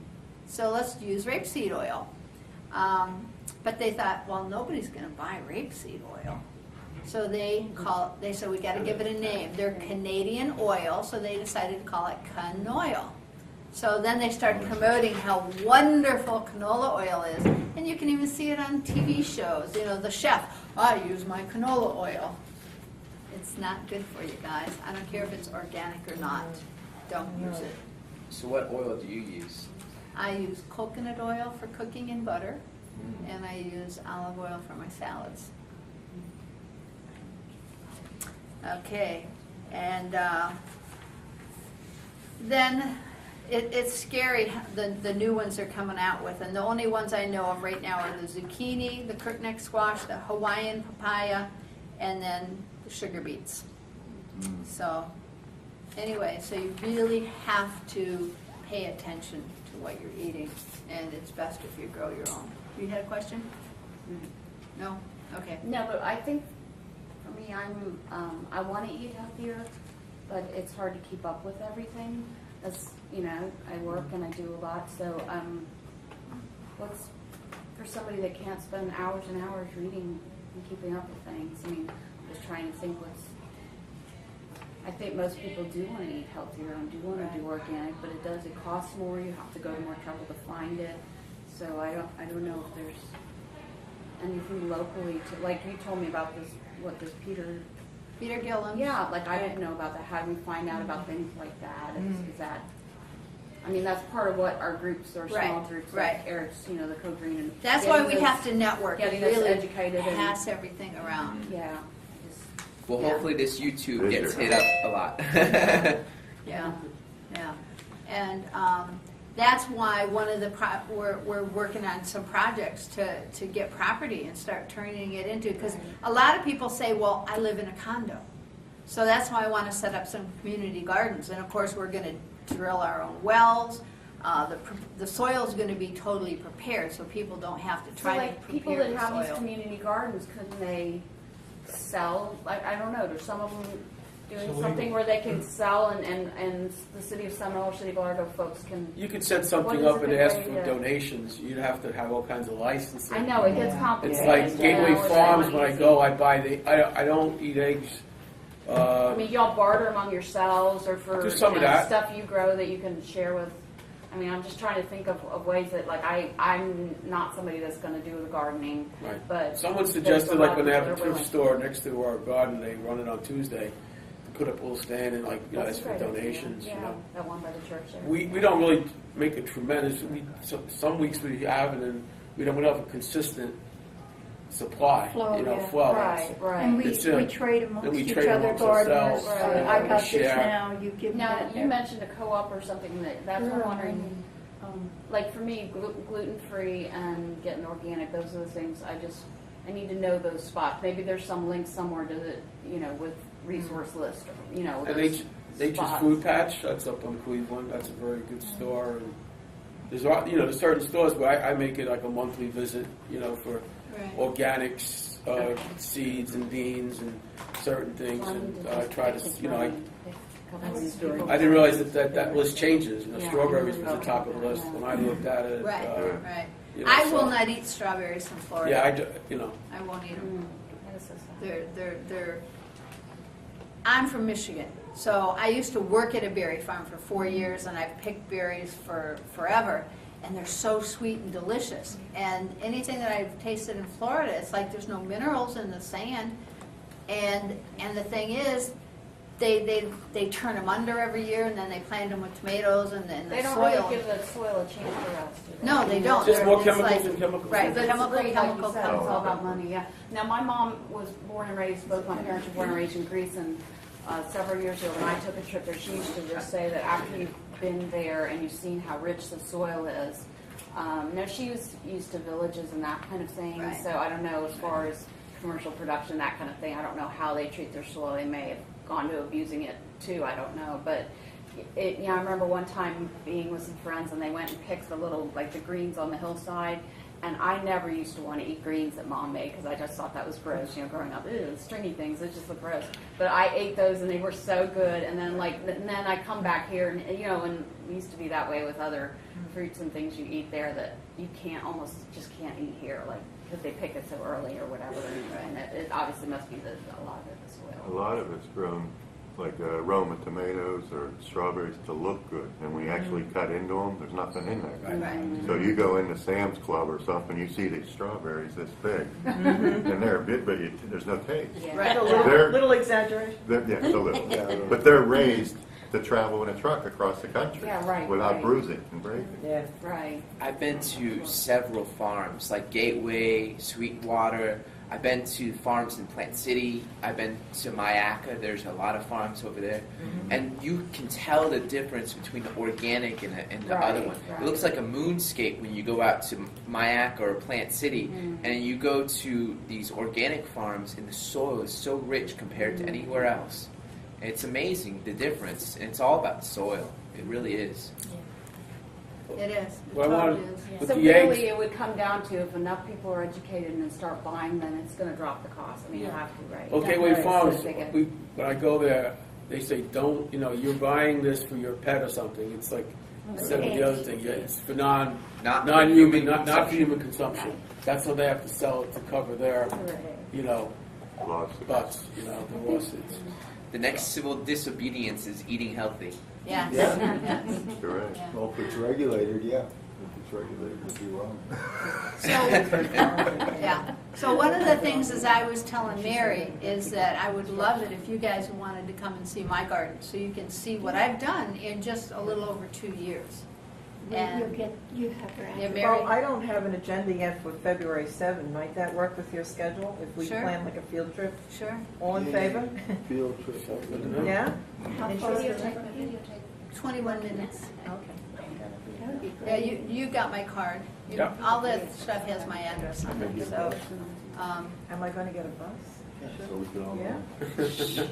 Speaker 1: So let's use rapeseed oil. But they thought, well, nobody's going to buy rapeseed oil. So they said, we got to give it a name. They're Canadian Oil, so they decided to call it Canoil. So then they started promoting how wonderful canola oil is. And you can even see it on TV shows. The chef, I use my canola oil. It's not good for you guys. I don't care if it's organic or not. Don't use it.
Speaker 3: So what oil do you use?
Speaker 1: I use coconut oil for cooking and butter, and I use olive oil for my salads. Okay, and then it's scary, the new ones they're coming out with, and the only ones I know of right now are the zucchini, the crookneck squash, the Hawaiian papaya, and then the sugar beets. So anyway, so you really have to pay attention to what you're eating, and it's best if you grow your own. You had a question? No? Okay.
Speaker 5: No, but I think for me, I want to eat healthier, but it's hard to keep up with everything. As I work and I do a lot, so what's for somebody that can't spend hours and hours reading and keeping up with things? I mean, just trying to think I think most people do want to eat healthier and do want to do organic, but it costs more. You have to go to more trouble to find it. So I don't know if there's anything locally to, like you told me about this,
Speaker 1: Peter Gillen.
Speaker 5: Yeah, like I didn't know about that. How do we find out about things like that? Is that I mean, that's part of what our groups or small
Speaker 1: Right,
Speaker 5: groups,
Speaker 1: right.
Speaker 5: like Eric's, you know, the Co-Green. And
Speaker 1: That's why we
Speaker 5: getting
Speaker 1: have
Speaker 5: those-
Speaker 1: to network and
Speaker 5: getting us
Speaker 1: really
Speaker 5: educated and-
Speaker 1: pass everything around.
Speaker 5: Yeah. Just,
Speaker 3: Well,
Speaker 1: Yeah.
Speaker 3: hopefully this YouTube
Speaker 9: This
Speaker 3: gets
Speaker 9: year.
Speaker 3: hit up a lot.
Speaker 1: Yeah, yeah. And that's why one of the, we're working on some projects to get property and start turning it into, because a lot of people say, well, I live in a condo. So that's why I want to set up some community gardens. And of course, we're going to drill our own wells. The soil's going to be totally prepared, so people don't have to
Speaker 5: so
Speaker 1: try
Speaker 5: like
Speaker 1: to
Speaker 5: people
Speaker 1: prepare
Speaker 5: that
Speaker 1: the
Speaker 5: have these
Speaker 1: soil.
Speaker 5: community gardens, couldn't they sell? Like, I don't know. There's some of them doing something where they can sell, and the city of Seminole, city of Largo folks can.
Speaker 4: You could set
Speaker 5: What
Speaker 4: something
Speaker 5: is
Speaker 4: up
Speaker 5: a
Speaker 4: and
Speaker 5: good
Speaker 4: ask
Speaker 5: way
Speaker 4: for
Speaker 5: to-
Speaker 4: donations. You'd have to have all kinds of licensing.
Speaker 5: I know it gets
Speaker 2: Yeah.
Speaker 5: complicated.
Speaker 4: It's like
Speaker 5: you
Speaker 4: Gateway
Speaker 5: know, it's
Speaker 4: Farms.
Speaker 5: not
Speaker 4: When I
Speaker 5: easy.
Speaker 4: go, I buy I don't eat eggs.
Speaker 5: I mean, y'all barter among yourselves or for
Speaker 4: Do some of
Speaker 5: you know,
Speaker 4: that.
Speaker 5: stuff you grow that you can share with. I mean, I'm just trying to think of ways that, like, I'm not somebody that's going to do the gardening,
Speaker 4: Right.
Speaker 5: but
Speaker 4: Someone
Speaker 5: there's
Speaker 4: suggested,
Speaker 5: a
Speaker 4: like
Speaker 5: lot
Speaker 4: when they
Speaker 5: of
Speaker 4: have a
Speaker 5: people that are
Speaker 4: thrift
Speaker 5: willing.
Speaker 4: store next to our garden, they run it on Tuesday, to put up a little stand and like
Speaker 5: That's
Speaker 4: ask for
Speaker 5: a great idea.
Speaker 4: donations.
Speaker 5: Yeah,
Speaker 4: You know,
Speaker 5: that one by the church there.
Speaker 4: we don't really make a tremendous. Some weeks we have, and then we don't have a consistent supply.
Speaker 7: Flow,
Speaker 4: you know,
Speaker 7: yeah.
Speaker 4: flow.
Speaker 5: Right, right.
Speaker 7: And we
Speaker 4: It's,
Speaker 7: we trade amongst
Speaker 4: we
Speaker 7: each
Speaker 4: trade
Speaker 7: other
Speaker 4: amongst
Speaker 7: gardeners.
Speaker 4: ourselves,
Speaker 5: Right.
Speaker 7: I got this
Speaker 4: share.
Speaker 7: now, you give me
Speaker 5: Now,
Speaker 7: that.
Speaker 5: you mentioned a co-op or something that's what I'm
Speaker 7: Yeah.
Speaker 5: wondering. Like for me, gluten-free and getting organic, those are the things I need to know those spots. Maybe there's some link somewhere to the, you know, with resource list, or, you know,
Speaker 4: And
Speaker 5: those
Speaker 4: Nature's
Speaker 5: spots.
Speaker 4: Food Patch, that's up on Cleveland. That's a very good store. And there's there's certain stores where I make it like a monthly visit, you know, for
Speaker 1: Right.
Speaker 4: organics, seeds and beans and certain things.
Speaker 5: Well, I need
Speaker 4: And
Speaker 5: to
Speaker 4: I
Speaker 5: just
Speaker 4: try
Speaker 5: pick
Speaker 4: to,
Speaker 5: the
Speaker 4: you know,
Speaker 5: drum, pick a couple of these people.
Speaker 4: I didn't realize that list changes. You know,
Speaker 5: Yeah.
Speaker 4: strawberries was the top of the list when I looked at it.
Speaker 1: Right, right.
Speaker 4: you know,
Speaker 1: I
Speaker 4: so-
Speaker 1: will not eat strawberries from Florida.
Speaker 4: Yeah,
Speaker 1: I won't eat them.
Speaker 5: That is so sad.
Speaker 1: They're. I'm from Michigan, so I used to work at a berry farm for 4 years, and I've picked berries for forever, and they're so sweet and delicious. And anything that I've tasted in Florida, it's like there's no minerals in the sand, and the thing is, they turn them under every year, and then they plant them with tomatoes, and then
Speaker 5: They
Speaker 1: the
Speaker 5: don't
Speaker 1: soil.
Speaker 5: really give the soil a chance to rest. do they?
Speaker 1: No, they don't.
Speaker 4: Just more
Speaker 1: It's
Speaker 4: chemicals
Speaker 1: like-
Speaker 4: and chemicals.
Speaker 1: Right,
Speaker 5: But
Speaker 1: chemical,
Speaker 5: it's like
Speaker 1: chemical,
Speaker 5: you said, it's
Speaker 1: chemical.
Speaker 5: all about money, yeah. Now, my mom was born and raised, both my parents were born and raised in Greece, and several years ago, when I took a trip there, she used to just say that after you've been there and you've seen how rich the soil is, now she was used to villages and that kind of thing,
Speaker 1: Right.
Speaker 5: so I don't know as far as commercial production, that kind of thing, I don't know how they treat their soil, they may have gone to abusing it too, I don't know, but I remember one time being with some friends and they went and picked the little, like the greens on the hillside, and I never used to want to eat greens that Mom made because I just thought that was gross, growing up. Ew, stringy things, it just looked gross. But I ate those and they were so good. And then I come back here and and it used to be that way with other fruits and things you eat there that you almost can't eat here, like because they pick it so early or whatever. And it obviously must be a lot of it the
Speaker 9: A
Speaker 5: soil.
Speaker 9: lot of it's grown like Roma tomatoes or strawberries to look good, and we actually cut into them. There's nothing in there.
Speaker 1: Right.
Speaker 9: So you go into Sam's Club or something, you see these strawberries this big, and they're a bit, but there's no taste.
Speaker 5: Yeah.
Speaker 1: Right.
Speaker 2: A
Speaker 9: They're-
Speaker 2: little exaggeration.
Speaker 9: Yeah, it's a little. But they're raised to travel in a truck across the country
Speaker 5: Yeah, right,
Speaker 9: without
Speaker 5: right.
Speaker 9: bruising and breaking.
Speaker 2: Yeah.
Speaker 5: Right.
Speaker 3: I've been to several farms like Gateway, Sweetwater. I've been to farms in Plant City. I've been to Mayaca. There's a lot of farms over there. And you can tell the difference between the organic and the
Speaker 5: Right,
Speaker 3: other one.
Speaker 5: right.
Speaker 3: It looks like a moonscape when you go out to Mayaca or Plant City. And you go to these organic farms and the soil is so rich compared to anywhere else. And it's amazing the difference. And it's all about the soil. It really is.
Speaker 1: It is. It
Speaker 4: Well, I
Speaker 1: totally
Speaker 4: wanted-
Speaker 1: is.
Speaker 4: With
Speaker 5: So
Speaker 4: the
Speaker 5: really,
Speaker 4: eggs-
Speaker 5: it would come down to if enough people are educated and start buying, then it's going to drop the cost. I mean, you have to, right?
Speaker 4: Well, Gateway
Speaker 5: Right,
Speaker 4: Farms,
Speaker 5: so they get-
Speaker 4: when I go there, they say, don't, you're buying this for your pet or something. It's like, instead of the other thing, it's for
Speaker 3: Not
Speaker 4: non-human,
Speaker 3: human
Speaker 4: not for
Speaker 3: consumption.
Speaker 4: human consumption. That's how they have to sell it to cover their,
Speaker 9: Lawsuits.
Speaker 4: butts, the lawsuits.
Speaker 3: The next civil disobedience is eating healthy.
Speaker 1: Yeah.
Speaker 9: Correct.
Speaker 1: Yeah.
Speaker 11: Well, if it's regulated, yeah.
Speaker 12: it's regulated, it'd be wrong.
Speaker 1: So, yeah. So one of the things, as I was telling Mary, is that I would love it if you guys wanted to come and see my garden, so you can see what I've done in just a little over 2 years.
Speaker 7: You
Speaker 1: And
Speaker 7: have your
Speaker 1: yeah,
Speaker 7: address.
Speaker 1: Mary,
Speaker 2: Well, I don't have an agenda yet for February 7. Might that work with your schedule if we
Speaker 1: Sure.
Speaker 2: plan like a field trip?
Speaker 1: sure.
Speaker 2: All in favor?
Speaker 12: Field trip.
Speaker 2: Yeah?
Speaker 7: How far
Speaker 2: Interested?
Speaker 1: 21 minutes.
Speaker 2: Okay.
Speaker 7: That would be
Speaker 1: Yeah,
Speaker 7: great.
Speaker 1: you got my card.
Speaker 4: Yeah.
Speaker 1: All that stuff has my address on it, so.
Speaker 2: Am I going to get a bus?
Speaker 12: So we can all.
Speaker 2: Yeah?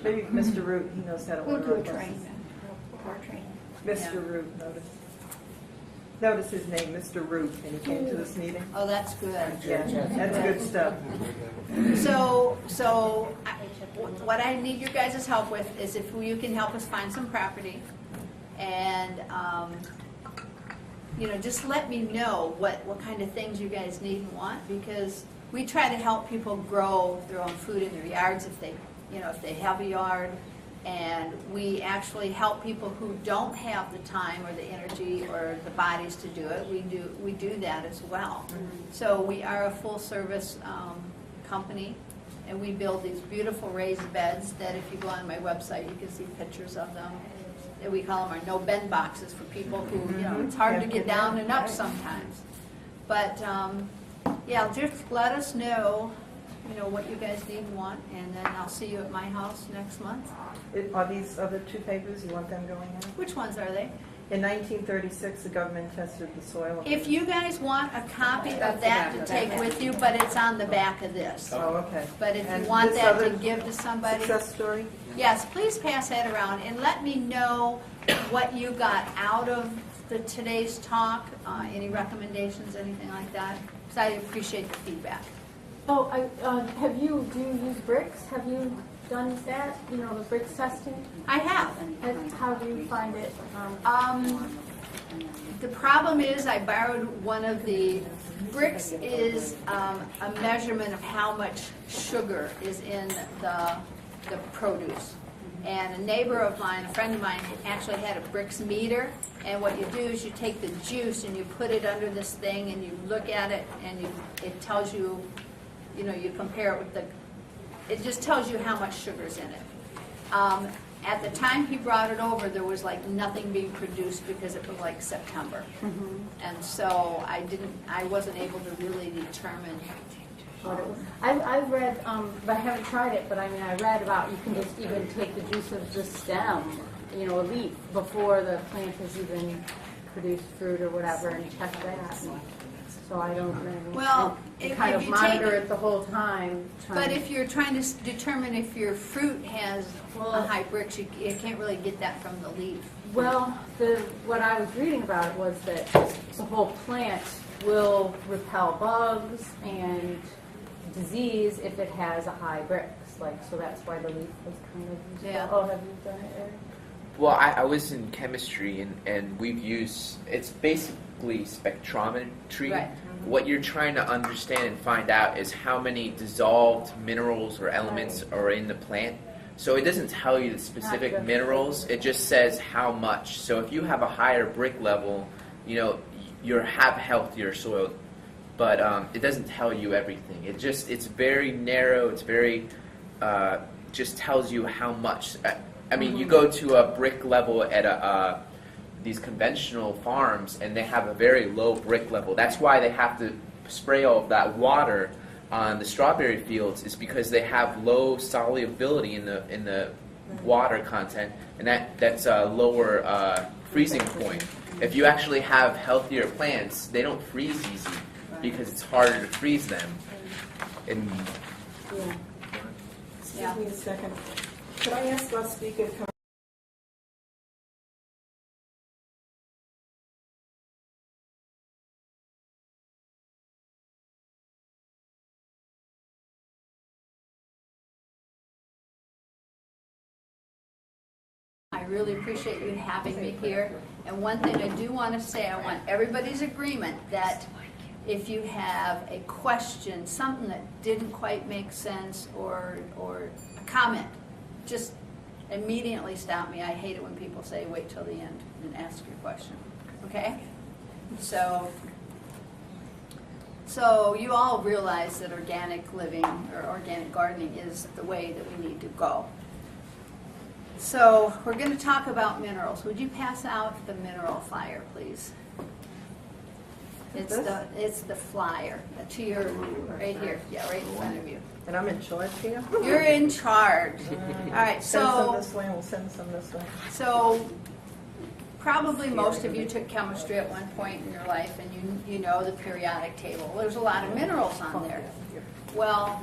Speaker 2: Maybe Mr. Root, he knows how to
Speaker 7: We'll
Speaker 2: order
Speaker 7: do
Speaker 2: a
Speaker 7: a
Speaker 2: bus.
Speaker 7: train, car train.
Speaker 2: Mr. Root, notice his name, Mr. Root, and he came to this meeting.
Speaker 1: Oh, that's good.
Speaker 2: Yeah, that's good stuff.
Speaker 1: So what I need your guys' help with is if you can help us find some property, and just let me know what kind of things you guys need and want, because we try to help people grow their own food in their yards if they have a yard, and we actually help people who don't have the time or the energy or the bodies to do it. We do that as well. So we are a full service company, and we build these beautiful raised beds that if you go on my website you can see pictures of them. And we call them our no bend boxes for people who it's hard to get down and up sometimes. But yeah, just let us know what you guys need and want, and then I'll see you at my house next month.
Speaker 2: Are these other two papers, you want them going in?
Speaker 1: Which ones are they?
Speaker 2: In 1936, the government tested the soil.
Speaker 1: If you guys want a copy of that to take with you, but it's on the back of this.
Speaker 2: Oh, okay.
Speaker 1: But if
Speaker 2: And
Speaker 1: you want
Speaker 2: this
Speaker 1: that to
Speaker 2: other
Speaker 1: give to somebody,
Speaker 2: Success story?
Speaker 1: yes, please pass that around and let me know what you got out of today's talk, any recommendations, anything like that, because I appreciate the feedback.
Speaker 6: Oh, do you use bricks? Have you done that? The bricks testing?
Speaker 1: I have.
Speaker 6: How do you find it?
Speaker 1: The problem is I borrowed one of the bricks is a measurement of how much sugar is in the produce. And a neighbor of mine, a friend of mine, actually had a bricks meter. And what you do is you take the juice and you put it under this thing and you look at it and it tells you, you compare it with it just tells you how much sugar's in it. At the time he brought it over, there was like nothing being produced because it was like September. And so I wasn't able to really determine.
Speaker 6: I've read, but I haven't tried it, but I read about you can just even take the juice of the stem, a leaf, before the plant has even produced fruit or whatever, and check that. So I don't know.
Speaker 1: Well,
Speaker 6: and
Speaker 1: if
Speaker 6: kind of
Speaker 1: you
Speaker 6: monitor
Speaker 1: take
Speaker 6: it the whole time.
Speaker 1: But if you're trying to determine if your fruit has a high bricks, you can't really get that from the leaf.
Speaker 6: Well, what I was reading about it was that the whole plant will repel bugs and disease if it has a high bricks. So that's why the leaf was kind of useful.
Speaker 1: Yeah.
Speaker 6: Oh, have you done it, Eric?
Speaker 3: Well, I was in chemistry, and we've used, it's basically spectrometry.
Speaker 1: Right.
Speaker 3: What you're trying to understand and find out is how many dissolved minerals or elements are in the plant. So it doesn't tell you the specific minerals, it just says how much. So if you have a higher brick level, you have healthier soil, but it doesn't tell you everything. It's very narrow, it's very, just tells you how much. You go to a brick level at these conventional farms, and they have a very low brick level. That's why they have to spray all of that water on the strawberry fields, is because they have low solubility in the water content, and that's a lower freezing point. If you actually have healthier plants, they don't freeze easy because it's harder to freeze them. And
Speaker 2: Excuse me a second. Could I ask our speaker to come?
Speaker 1: I really appreciate you having me here. And one thing I do want to say, I want everybody's agreement that if you have a question, something that didn't quite make sense, or a comment, just immediately stop me. I hate it when people say wait till the end and ask your question. Okay? So you all realize that organic living or organic gardening is the way that we need to go. So we're going to talk about minerals. Would you pass out the mineral flyer, please? It's the flyer to your right here, yeah, right in front of you.
Speaker 2: And I'm in charge here?
Speaker 1: You're in charge. All right,
Speaker 2: Send some
Speaker 1: so
Speaker 2: this way, and we'll send some this way.
Speaker 1: so probably most of you took chemistry at one point in your life, and you know the periodic table. There's a lot of minerals on there. Well,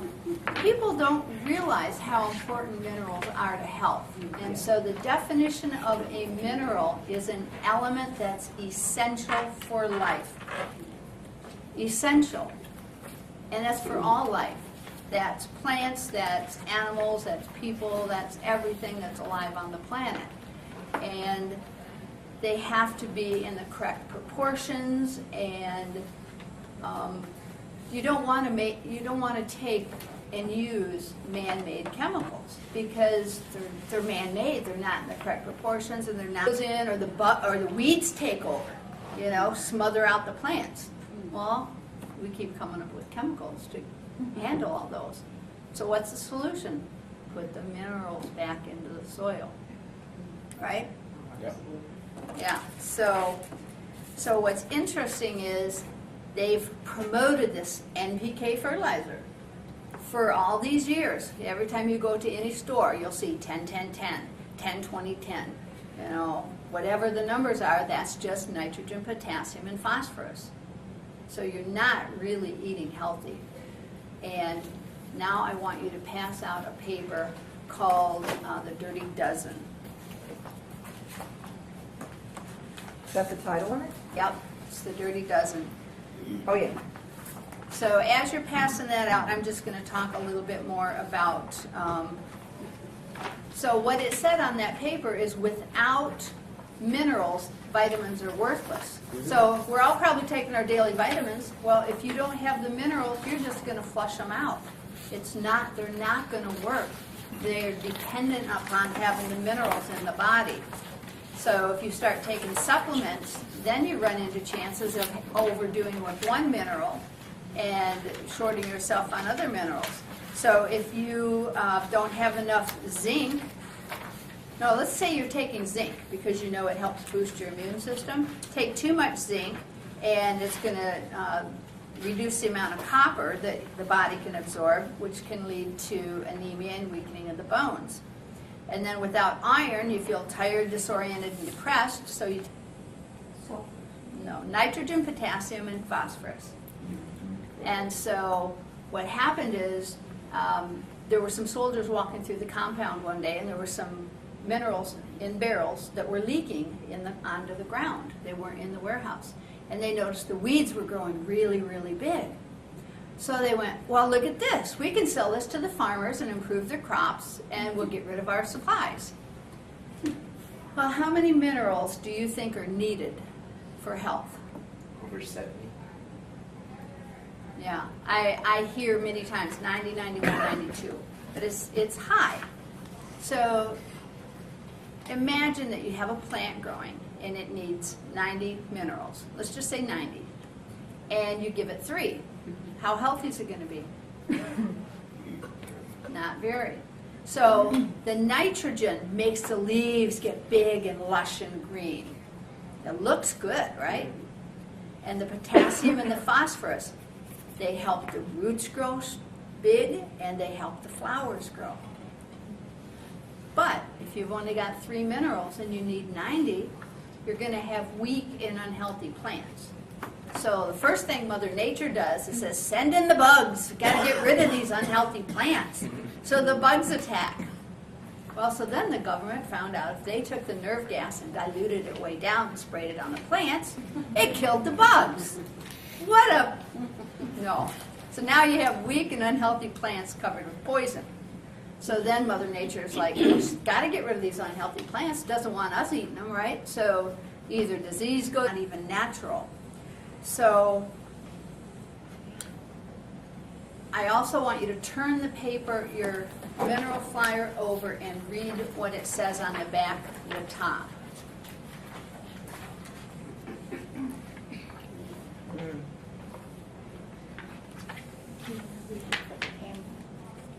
Speaker 1: people don't realize how important minerals are to health. And so the definition of a mineral is an element that's essential for life. Essential. And that's for all life. That's plants, that's animals, that's people, that's everything that's alive on the planet. And they have to be in the correct proportions, and you don't want to take and use man-made chemicals because they're man-made. They're not in the correct proportions, and they're not in, or the weeds take over, smother out the plants. Well, we keep coming up with chemicals to handle all those. So what's the solution? Put the minerals back into the soil, right?
Speaker 4: Yeah.
Speaker 1: Yeah. So what's interesting is they've promoted this NPK fertilizer for all these years. Every time you go to any store, you'll see 10, 10, 10, 10, 20, 10. Whatever the numbers are, that's just nitrogen, potassium, and phosphorus. So you're not really eating healthy. And now I want you to pass out a paper called The Dirty Dozen.
Speaker 2: Is that the title on it?
Speaker 1: Yep, it's The Dirty Dozen.
Speaker 2: Oh, yeah.
Speaker 1: So as you're passing that out, I'm just going to talk a little bit more about, so what it said on that paper is without minerals, vitamins are worthless. So we're all probably taking our daily vitamins. Well, if you don't have the minerals, you're just going to flush them out. They're not going to work. They're dependent upon having the minerals in the body. So if you start taking supplements, then you run into chances of overdoing with one mineral and shorting yourself on other minerals. So if you don't have enough zinc, no, let's say you're taking zinc because you know it helps boost your immune system. Take too much zinc and it's going to reduce the amount of copper that the body can absorb, which can lead to anemia and weakening of the bones. And then without iron, you feel tired, disoriented, and depressed, so you nitrogen, potassium, and phosphorus. And so what happened is there were some soldiers walking through the compound one day, and there were some minerals in barrels that were leaking onto the ground. They weren't in the warehouse. And they noticed the weeds were growing really, really big. So they went, well, look at this. We can sell this to the farmers and improve their crops, and we'll get rid of our supplies. Well, how many minerals do you think are needed for health?
Speaker 3: Over 70.
Speaker 1: Yeah, I hear many times 90, 91, 92, but it's high. So imagine that you have a plant growing and it needs 90 minerals. Let's just say 90. And you give it 3. How healthy is it going to be? Not very. So the nitrogen makes the leaves get big and lush and green. It looks good, right? And the potassium and the phosphorus, they help the roots grow big and they help the flowers grow. But if you've only got 3 minerals and you need 90, you're going to have weak and unhealthy plants. So the first thing Mother Nature does is says, send in the bugs. We've got to get rid of these unhealthy plants. So the bugs attack. Well, so then the government found out if they took the nerve gas and diluted it way down and sprayed it on the plants, it killed the bugs. No. So now you have weak and unhealthy plants covered with poison. So then Mother Nature is like, we've got to get rid of these unhealthy plants. Doesn't want us eating them, right? So either disease goes, not even natural. So I also want you to turn the paper, your mineral flyer over and read what it says on the back, the top.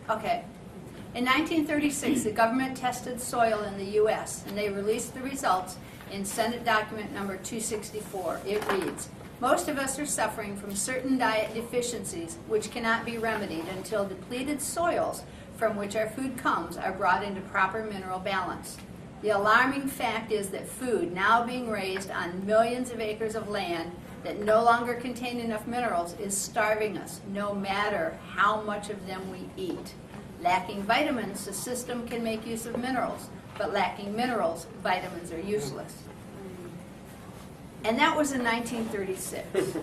Speaker 1: Okay. In 1936, the government tested soil in the U.S., and they released the results in Senate document number 264. It reads, most of us are suffering from certain diet deficiencies which cannot be remedied until depleted soils from which our food comes are brought into proper mineral balance. The alarming fact is that food now being raised on millions of acres of land that no longer contain enough minerals is starving us, no matter how much of them we eat. Lacking vitamins, the system can make use of minerals, but lacking minerals, vitamins are useless. And that was in 1936.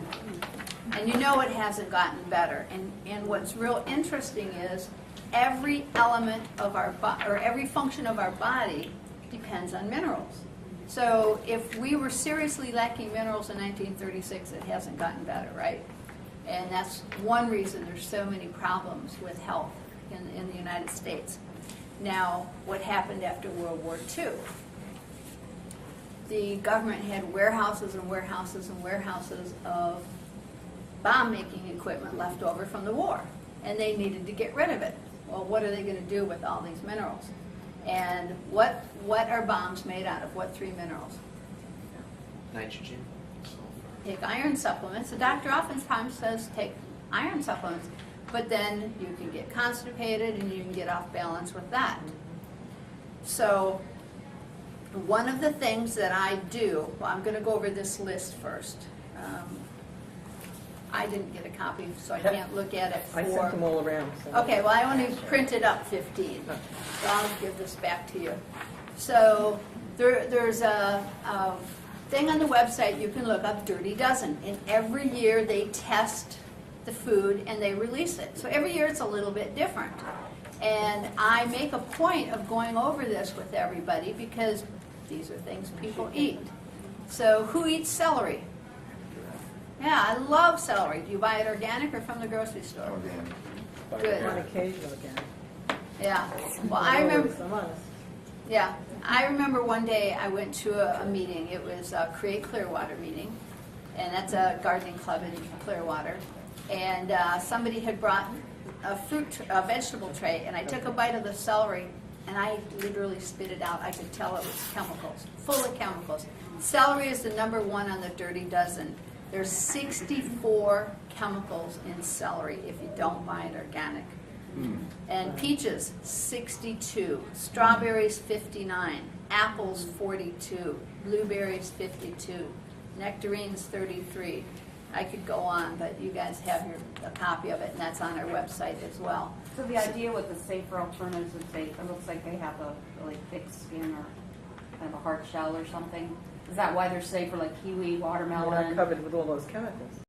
Speaker 1: And you know it hasn't gotten better. And what's real interesting is every element of our or every function of our body depends on minerals. So if we were seriously lacking minerals in 1936, it hasn't gotten better, right? And that's one reason there's so many problems with health in the United States. Now, what happened after World War II? The government had warehouses and warehouses and warehouses of bomb-making equipment left over from the war, and they needed to get rid of it. Well, what are they going to do with all these minerals? And what are bombs made out of? What three minerals?
Speaker 3: Nitrogen.
Speaker 1: Take iron supplements. The doctor oftentimes says take iron supplements, but then you can get constipated and you can get off balance with that. So one of the things that I do, well, I'm going to go over this list first. I didn't get a copy, so I can't look at it for...
Speaker 2: I sent them all around. So.
Speaker 1: Okay, well, I only printed up 15, so I'll give this back to you. So there's a thing on the website you can look up, Dirty Dozen, and every year they test the food and they release it. So every year it's a little bit different. And I make a point of going over this with everybody because these are things people eat. So who eats celery? Yeah, I love celery. Do you buy it organic or from the grocery store? Good.
Speaker 2: On occasion again.
Speaker 1: Yeah. Well, I remember.
Speaker 2: I'm honest.
Speaker 1: Yeah, I remember one day I went to a meeting. It was a Create Clearwater meeting, and that's a gardening club in Clearwater. And somebody had brought a vegetable tray, and I took a bite of the celery, and I literally spit it out. I could tell it was chemicals, full of chemicals. Celery is the #1 on the Dirty Dozen. There's 64 chemicals in celery if you don't buy it organic. And peaches, 62. Strawberries, 59. Apples, 42. Blueberries, 52. Nectarines, 33. I could go on, but you guys have a copy of it, and that's on our website as well.
Speaker 5: So the idea with the safer alternatives is it looks like they have a really thick skin or kind of a hard shell or something. Is that why they're safer, like kiwi,
Speaker 2: They're
Speaker 5: watermelon?
Speaker 2: not covered with all those chemicals.